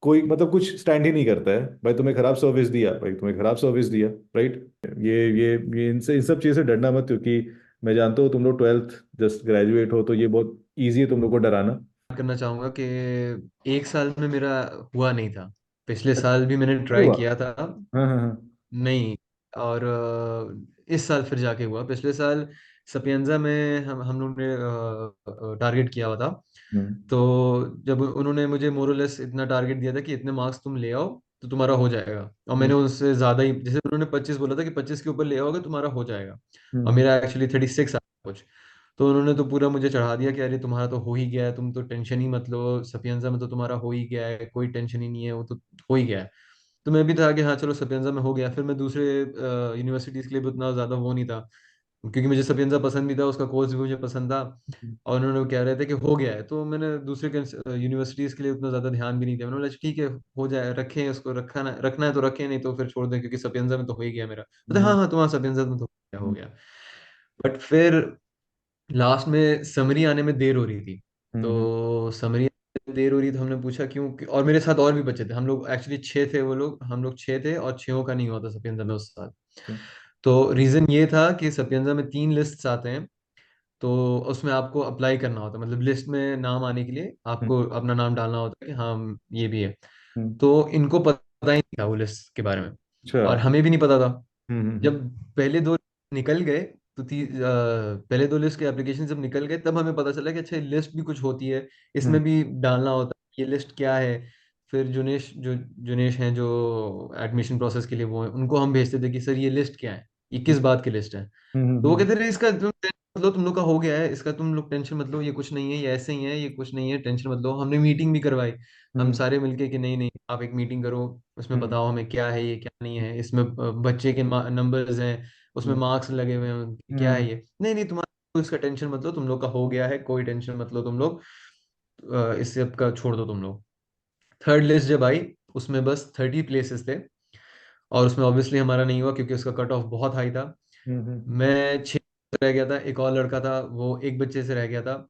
कोई मतलब कुछ स्टैंड ही नहीं करता है। भाई तुम्हें खराब सर्विस दिया, भाई तुम्हें खराब सर्विस दिया, राइट? ये इनसे इन सब चीज़ से डरना मत, क्योंकि मैं जानता हूँ तुम लोग 12th जस्ट ग्रेजुएट हो, तो ये बहुत ईजी है तुम लोग को डराना। करना चाहूंगा कि एक साल में मेरा हुआ नहीं था। पिछले अच्छा, साल भी मैंने नहीं ट्राई हुआ। किया था। हाँ हाँ हाँ। नहीं। और इस साल फिर जाके हुआ। पिछले साल सपियंजा में हम लोग ने टारगेट किया हुआ था। हम्म। तो जब उन्होंने मुझे मोरलेस इतना टारगेट दिया था कि इतने मार्क्स तुम ले आओ तो तुम्हारा हो जाएगा। और हम्म। मैंने उससे ज्यादा ही, जैसे उन्होंने 25 बोला था कि 25 के ऊपर ले आओगे तुम्हारा हो जाएगा। और हम्म। मेरा एक्चुअली 36 आ कुछ। तो उन्होंने तो पूरा मुझे चढ़ा दिया कि अरे तुम्हारा तो हो ही गया है, तुम तो टेंशन ही मत लो, सपियंजा में तो तुम्हारा हो ही गया है, कोई टेंशन ही नहीं है, वो तो हो ही गया है। तो मैं भी था कि हाँ चलो सपियंजा में हो गया। फिर मैं दूसरे यूनिवर्सिटीज के लिए भी उतना ज्यादा वो नहीं था, क्योंकि मुझे सपियंजा पसंद भी था, उसका कोर्स भी मुझे पसंद था। और उन्होंने कह रहे थे कि हो गया है, तो मैंने दूसरे यूनिवर्सिटीज के लिए उतना ज्यादा ध्यान भी नहीं दिया। मैंने बोला ठीक है, हो जाए, रखें उसको, रखना है तो रखें, नहीं तो फिर छोड़ दें, क्योंकि सपियंजा में तो हो ही गया मेरा। बोलते हाँ हम्म। हाँ तुम्हारा सपियंजा में तो हो हम्म। गया। बट फिर लास्ट में समरी आने में देर हो रही थी। हम्म। तो समरी आने में देर हो रही, तो हमने पूछा क्यों, और मेरे साथ और भी बच्चे थे, हम लोग एक्चुअली 6 थे, वो लोग, हम लोग 6 थे और 6 का नहीं हुआ था सपियंजा में उस साल। तो रीजन ये था कि सपियंजा में 3 लिस्ट आते हैं। तो उसमें आपको अप्लाई करना होता है, मतलब लिस्ट में नाम आने के लिए हम्म। आपको अपना नाम डालना होता है कि हाँ ये भी है। हम्म। तो इनको पता ही नहीं था वो लिस्ट के बारे में, अच्छा। और हमें भी नहीं पता था। हम्म। जब पहले 2 निकल गए, तो पहले 2 लिस्ट के एप्लीकेशन जब निकल गए तब हमें पता चला कि अच्छा लिस्ट भी कुछ होती है, हम्म। इसमें भी डालना होता है, ये लिस्ट क्या है। फिर जुनेश हैं जो एडमिशन प्रोसेस के लिए वो हैं, उनको हम भेजते थे कि सर ये लिस्ट क्या है, ये किस बात की लिस्ट है। तो वो हम्म। कहते रहे इसका तुम टेंशन मत लो, तुम लोग का हो गया है, इसका तुम लोग टेंशन मत लो, ये कुछ नहीं है, ये ऐसे ही है, ये कुछ नहीं है, टेंशन मत लो। हमने मीटिंग भी करवाई, हम हम्म। सारे मिलके कि नहीं नहीं आप एक मीटिंग करो, उसमें हम्म। बताओ हमें क्या है ये क्या नहीं है, इसमें बच्चे के नंबर्स हैं, उसमें हम्म। मार्क्स लगे हुए हैं उनके, क्या है हम्म। ये, नहीं नहीं तुम्हारा इसका टेंशन मत लो, तुम लोग का हो गया है, कोई टेंशन मत लो तुम लोग, इस सब का छोड़ दो तुम लोग। थर्ड लिस्ट जब आई, उसमें बस 30 प्लेसेस थे। और उसमें ऑब्वियसली हमारा नहीं हुआ क्योंकि उसका कट ऑफ बहुत हाई था। हम्म। मैं 6 रह गया था, एक और लड़का था वो एक बच्चे से रह गया था।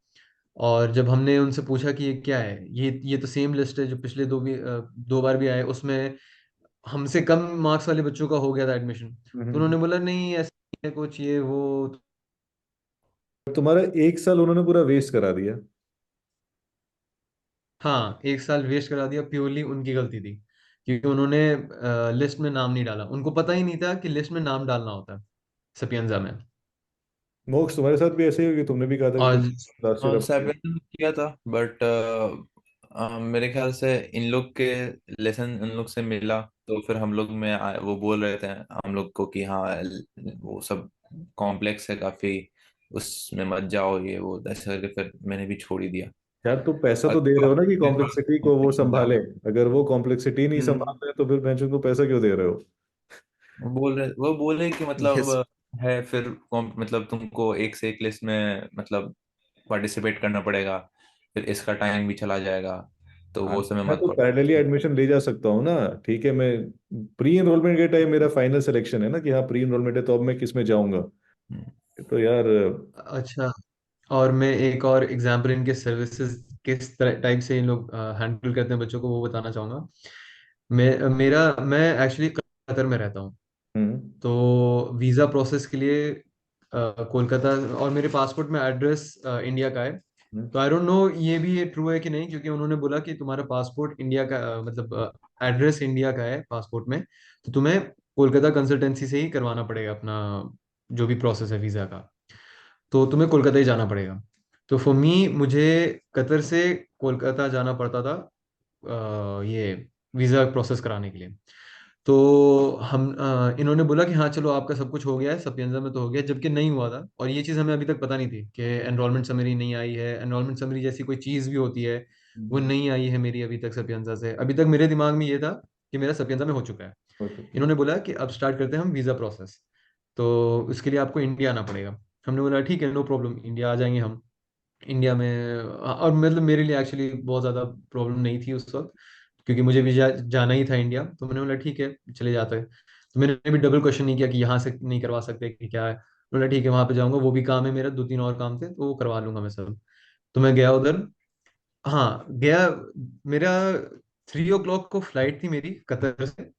और जब हमने उनसे पूछा कि ये क्या है, ये तो सेम लिस्ट है जो पिछले 2 बार भी आए, उसमें हमसे कम मार्क्स वाले बच्चों का हो गया था एडमिशन। तो हम्म। उन्होंने बोला नहीं ऐसा नहीं है कुछ ये वो। तुम्हारा एक साल उन्होंने पूरा वेस्ट करा दिया। हाँ एक साल वेस्ट करा दिया, प्योरली उनकी गलती थी, क्योंकि उन्होंने लिस्ट में नाम नहीं डाला, उनको पता ही नहीं था कि लिस्ट में नाम डालना होता है सपियंजा में। मोक्ष, तुम्हारे साथ भी ऐसे ही होगी? तुमने भी कहा था कि तुम और लास्ट ईयर अपना। सेवन में किया था, बट मेरे ख्याल से इन लोग के लेसन इन लोग से मिला, तो फिर हम लोग में वो बोल रहे थे हम लोग को कि हाँ वो सब कॉम्प्लेक्स है काफी, उसमें मत जाओ, ये वो ऐसे करके फिर मैंने भी छोड़ ही दिया। यार तुम पैसा और तो दे रहे हो ना कि कॉम्प्लेक्सिटी को वो संभाले। अगर वो कॉम्प्लेक्सिटी नहीं संभाल हम्म, रहे तो फिर बेंचों को पैसा क्यों दे रहे हो? वो बोले कि यस। मतलब है फिर मतलब तुमको एक से एक लिस्ट में मतलब पार्टिसिपेट करना पड़ेगा, फिर इसका टाइम भी चला जाएगा, तो हाँ, वो समय मैं मत तो पड़ो। पैरेलली एडमिशन ले जा सकता हूँ ना। ठीक है, मैं प्री एनरोलमेंट के टाइम मेरा फाइनल सिलेक्शन है ना कि हाँ प्री एनरोलमेंट है, तो अब मैं किस में जाऊंगा। हम्म। तो यार अच्छा, और मैं एक और एग्जाम्पल इनके सर्विसेज किस तरह टाइप से इन लोग हैंडल करते हैं बच्चों को वो बताना चाहूँगा। मैं एक्चुअली कतर में रहता हूँ। हम्म तो वीज़ा प्रोसेस के लिए कोलकाता, और मेरे पासपोर्ट में एड्रेस इंडिया का है। हम्म तो आई डोंट नो ये भी ये ट्रू है कि नहीं, क्योंकि उन्होंने बोला कि तुम्हारा पासपोर्ट इंडिया का मतलब एड्रेस इंडिया का है पासपोर्ट में, तो तुम्हें कोलकाता कंसल्टेंसी से ही करवाना पड़ेगा अपना जो भी प्रोसेस है वीज़ा का। तो तुम्हें कोलकाता ही जाना पड़ेगा। तो फॉर मी मुझे कतर से कोलकाता जाना पड़ता था ये वीज़ा प्रोसेस कराने के लिए। तो इन्होंने बोला कि हाँ चलो आपका सब कुछ हो गया है, सपियंजा में तो हो गया, जबकि नहीं हुआ था। और ये चीज़ हमें अभी तक पता नहीं थी कि एनरोलमेंट समरी नहीं आई है। एनरोलमेंट समरी जैसी कोई चीज़ भी होती है, वो हम्म, नहीं आई है मेरी अभी तक सपियंजा से। अभी तक मेरे दिमाग में ये था कि मेरा सपियंजा में हो चुका है। हो चुका है। इन्होंने बोला कि अब स्टार्ट करते हैं हम वीज़ा प्रोसेस, तो उसके लिए आपको इंडिया आना पड़ेगा। हमने बोला ठीक है, नो प्रॉब्लम, इंडिया आ जाएंगे हम। इंडिया में और मतलब मेरे लिए एक्चुअली बहुत ज़्यादा प्रॉब्लम नहीं थी उस वक्त, क्योंकि मुझे भी जाना ही था इंडिया। तो मैंने बोला ठीक है चले जाते हैं। तो मैंने भी डबल क्वेश्चन नहीं किया कि यहाँ से नहीं करवा सकते कि क्या है। बोला ठीक है वहाँ पे जाऊँगा, वो भी काम है मेरा, दो तीन और काम थे तो वो करवा लूंगा मैं सब। तो मैं गया उधर। हाँ गया। मेरा 3 o'clock को फ्लाइट थी मेरी कतर से।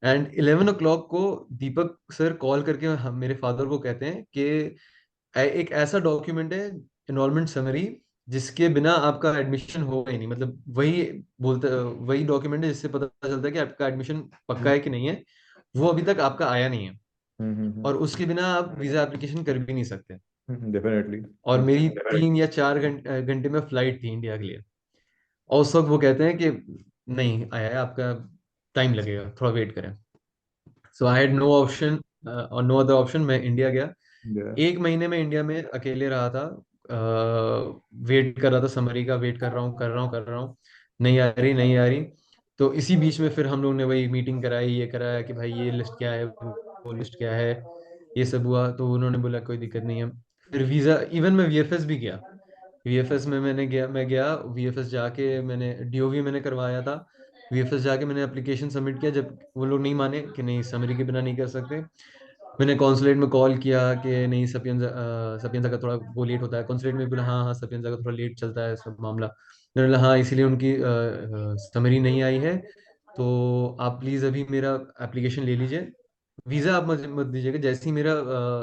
एंड 11 o'clock को दीपक सर कॉल करके मेरे फादर को कहते हैं कि एक ऐसा डॉक्यूमेंट है, एनरोलमेंट समरी, जिसके बिना आपका एडमिशन होगा ही नहीं। मतलब वही बोलते, वही डॉक्यूमेंट है जिससे पता चलता है कि आपका एडमिशन पक्का है कि नहीं है। वो अभी तक आपका आया नहीं है, और उसके बिना आप वीजा एप्लीकेशन कर भी नहीं सकते। डेफिनेटली। और मेरी 3 या 4 घंटे में फ्लाइट थी इंडिया के लिए। और उस वक्त वो कहते हैं कि नहीं आया है आपका, टाइम लगेगा, थोड़ा वेट करें। सो आई हैड नो ऑप्शन, और नो अदर ऑप्शन, मैं इंडिया गया। 1 महीने में इंडिया में अकेले रहा था। वेट कर रहा था समरी का, वेट कर रहा हूँ कर रहा हूँ कर रहा हूँ, नहीं आ रही नहीं आ रही। तो इसी बीच में फिर हम लोग ने वही मीटिंग कराई, ये कराया कि भाई ये लिस्ट क्या है, वो लिस्ट क्या है, ये सब हुआ। तो उन्होंने बोला कोई दिक्कत नहीं है। फिर वीज़ा, इवन मैं वीएफएस भी गया। वीएफएस में मैं गया वीएफएस जाके मैंने डीओवी मैंने करवाया था। वीएफएस जाके मैंने एप्लीकेशन सबमिट किया, जब वो लोग नहीं माने कि नहीं समरी के बिना नहीं कर सकते। मैंने कॉन्सुलेट में कॉल किया कि नहीं सपियंजा, सपियंजा का थोड़ा वो लेट होता है। कॉन्सुलेट में बोला हाँ हाँ सपियंजा का थोड़ा लेट चलता है सब मामला। मैंने बोला हाँ इसीलिए उनकी समरी नहीं आई है। तो आप प्लीज़ अभी मेरा एप्लीकेशन ले लीजिए, वीज़ा आप मत मत दीजिएगा। जैसे ही मेरा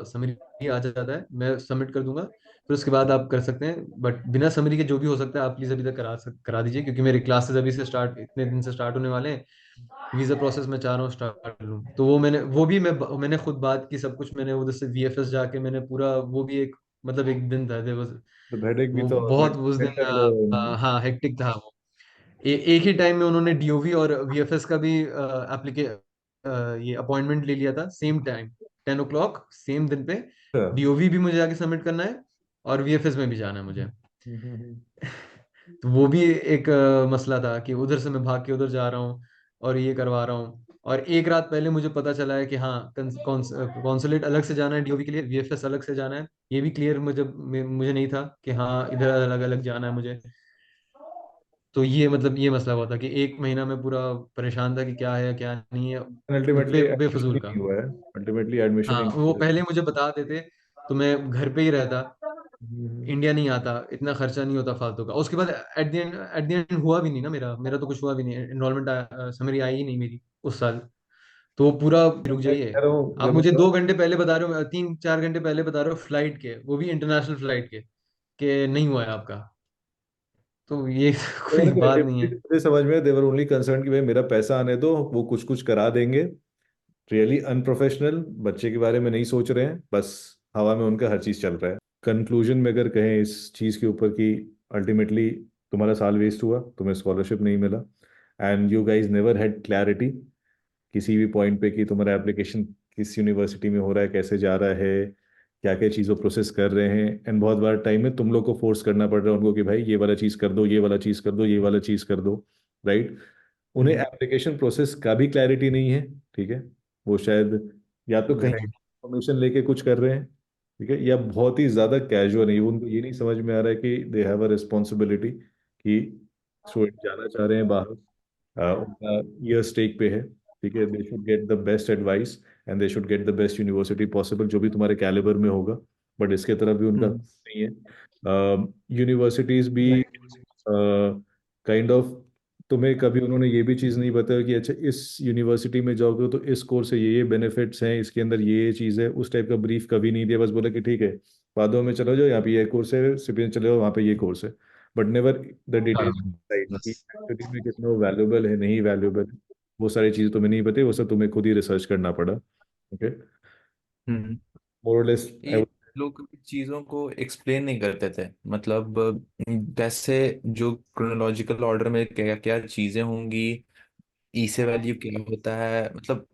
समरी आ जाता है मैं सबमिट कर दूंगा, फिर उसके बाद आप कर सकते हैं। बट बिना समरी के जो भी हो सकता है आप प्लीज़ अभी तक करा दीजिए, क्योंकि मेरी क्लासेस अभी से स्टार्ट, इतने दिन से स्टार्ट होने वाले हैं। वीजा प्रोसेस में चाह रहा हूँ स्टार्ट कर लूँ। तो वो मैंने खुद बात की सब कुछ। मैंने उधर से वीएफएस जाके मैंने पूरा वो भी एक मतलब एक दिन था देयर वाज, तो हेडेक भी वो तो बहुत उस दिन हाँ हेक्टिक था वो। एक ही टाइम में उन्होंने डीओवी और वीएफएस का भी एप्लीके ये अपॉइंटमेंट ले लिया था सेम टाइम, 10 o'clock सेम दिन पे। डीओवी भी मुझे जाके सबमिट करना है और वीएफएस में भी जाना है मुझे। तो वो भी एक मसला था कि उधर से मैं भाग के उधर जा रहा हूँ और ये करवा रहा हूँ। और एक रात पहले मुझे पता चला है कि हाँ कॉन्सुलेट अलग से जाना है डीओवी के लिए, वीएफएस अलग से जाना है। ये भी क्लियर मुझे नहीं था कि हाँ इधर अलग अलग जाना है मुझे। तो ये मतलब ये मसला हुआ था कि 1 महीना में पूरा परेशान था कि क्या है क्या नहीं है, अल्टीमेटली एडमिशन ही बेफजूल का। नहीं हुआ है। अल्टीमेटली एडमिशन हाँ ही वो नहीं पहले मुझे बता देते तो मैं घर पे ही रहता, हुआ। इंडिया नहीं आता, इतना खर्चा नहीं होता फालतू का। उसके बाद एट द एंड हुआ भी नहीं ना, मेरा तो कुछ हुआ भी नहीं, एनरोलमेंट समरी आई ही नहीं मेरी उस साल। तो वो पूरा रुक मैं जाइए। कह रहा हूँ आप जब मुझे मैं 2 घंटे पहले बता रहे हो, 3 4 घंटे पहले बता रहे हो फ्लाइट के, वो भी इंटरनेशनल फ्लाइट के, कि नहीं हुआ है आपका। तो ये कोई बात नहीं है। मुझे समझ में देवर ओनली कंसर्न कि भाई मेरा पैसा आने दो, वो कुछ कुछ करा देंगे। रियली अनप्रोफेशनल, बच्चे के बारे में नहीं सोच रहे हैं, बस हवा में उनका हर चीज़ चल रहा है। कंक्लूजन में अगर कहें इस चीज़ के ऊपर कि अल्टीमेटली तुम्हारा साल वेस्ट हुआ, तुम्हें स्कॉलरशिप नहीं मिला, and you guys never had clarity किसी भी पॉइंट पे कि तुम्हारा एप्लीकेशन किस यूनिवर्सिटी में हो रहा है, कैसे जा रहा है, क्या क्या चीज़ों प्रोसेस कर रहे हैं। एंड बहुत बार टाइम में तुम लोग को फोर्स करना पड़ रहा है उनको कि भाई ये वाला चीज़ कर दो, ये वाला चीज़ कर दो, ये वाला चीज़ कर दो। राइट। उन्हें हम्म। एप्लीकेशन प्रोसेस का भी क्लैरिटी नहीं है। ठीक है। वो शायद या तो कहीं राइट। इन्फॉर्मेशन लेके कुछ कर रहे हैं, ठीक है, या बहुत ही ज्यादा कैजुअल है, उनको ये नहीं समझ में आ रहा है कि दे हैव अ रिस्पॉन्सिबिलिटी कि स्टूडेंट जाना चाह रहे हैं बाहर, उनका ईयर स्टेक पे है। ठीक है, they should get the best advice and they should get the best university possible, जो भी तुम्हारे कैलिबर में होगा। बट इसके तरफ भी उनका हम्म। नहीं है। यूनिवर्सिटीज भी Right. काइंड ऑफ, तुम्हें कभी उन्होंने ये भी चीज़ नहीं बताया कि अच्छा इस यूनिवर्सिटी में जाओगे तो इस कोर्स से ये बेनिफिट्स हैं, इसके अंदर ये चीज़ है, उस टाइप का ब्रीफ कभी नहीं दिया। बस बोला कि ठीक है, वादों में चलो जाओ, यहाँ पे ये कोर्स है, सिपियन चले जाओ वहाँ पे ये कोर्स है। But never the details, right, कि बस। एक्चुअली में कितना वैल्यूबल है, नहीं वैल्यूबल है, वो सारी चीज़ें तुम्हें नहीं पता, वो सब तुम्हें खुद ही रिसर्च करना पड़ा। ओके, हम्म। मोर और लेस। ये लोग कभी चीजों को एक्सप्लेन नहीं करते थे, मतलब कैसे जो क्रोनोलॉजिकल ऑर्डर में क्या क्या चीजें होंगी, ई से वैल्यू क्या होता है, मतलब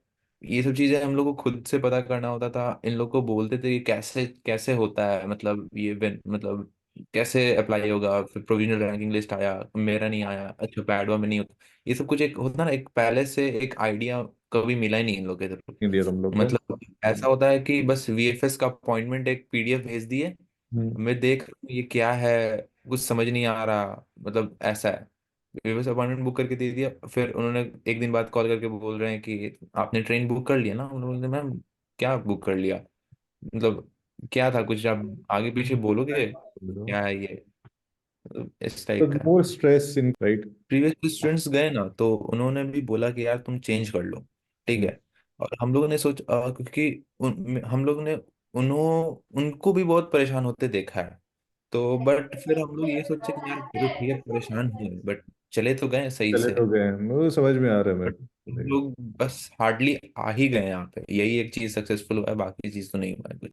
ये सब चीजें हम लोग को खुद से पता करना होता था। इन लोग को बोलते थे कि कैसे कैसे होता है, मतलब ये मतलब कैसे अप्लाई होगा। फिर प्रोविजनल रैंकिंग लिस्ट आया, मेरा नहीं आया, अच्छा पैडवा में नहीं होता। ये सब कुछ एक होता ना, एक पहले से एक आइडिया कभी मिला ही नहीं इन लोग के तरफ। नहीं दिया तुम लोग का। मतलब ऐसा होता है कि बस वीएफएस का अपॉइंटमेंट एक पीडीएफ भेज दिए, हम्म। मैं देख रहा हूँ ये क्या है, कुछ समझ नहीं आ रहा, मतलब ऐसा है। बस अपॉइंटमेंट बुक करके दे दिया, फिर उन्होंने एक दिन बाद कॉल करके बोल रहे हैं कि आपने ट्रेन बुक कर लिया ना। उन्होंने बोला, मैम क्या बुक कर लिया, मतलब क्या था, कुछ आप आगे पीछे बोलोगे क्या है ये, मतलब इस तो टाइप का है। More stress in, right. Previous students गए ना तो उन्होंने भी बोला कि यार तुम चेंज कर लो, ठीक है। और हम लोगों ने क्योंकि हम लोग ने उन्हों उनको भी बहुत परेशान होते देखा है। तो बट फिर हम लोग ये सोचे कि यार चलो ठीक है, परेशान हुए बट चले तो गए सही चले से। तो गए, मुझे समझ में आ रहा है बट मेरे हम को। लोग बस हार्डली आ ही गए यहाँ पे, यही एक चीज सक्सेसफुल हुआ है, बाकी चीज तो नहीं हुआ है कुछ।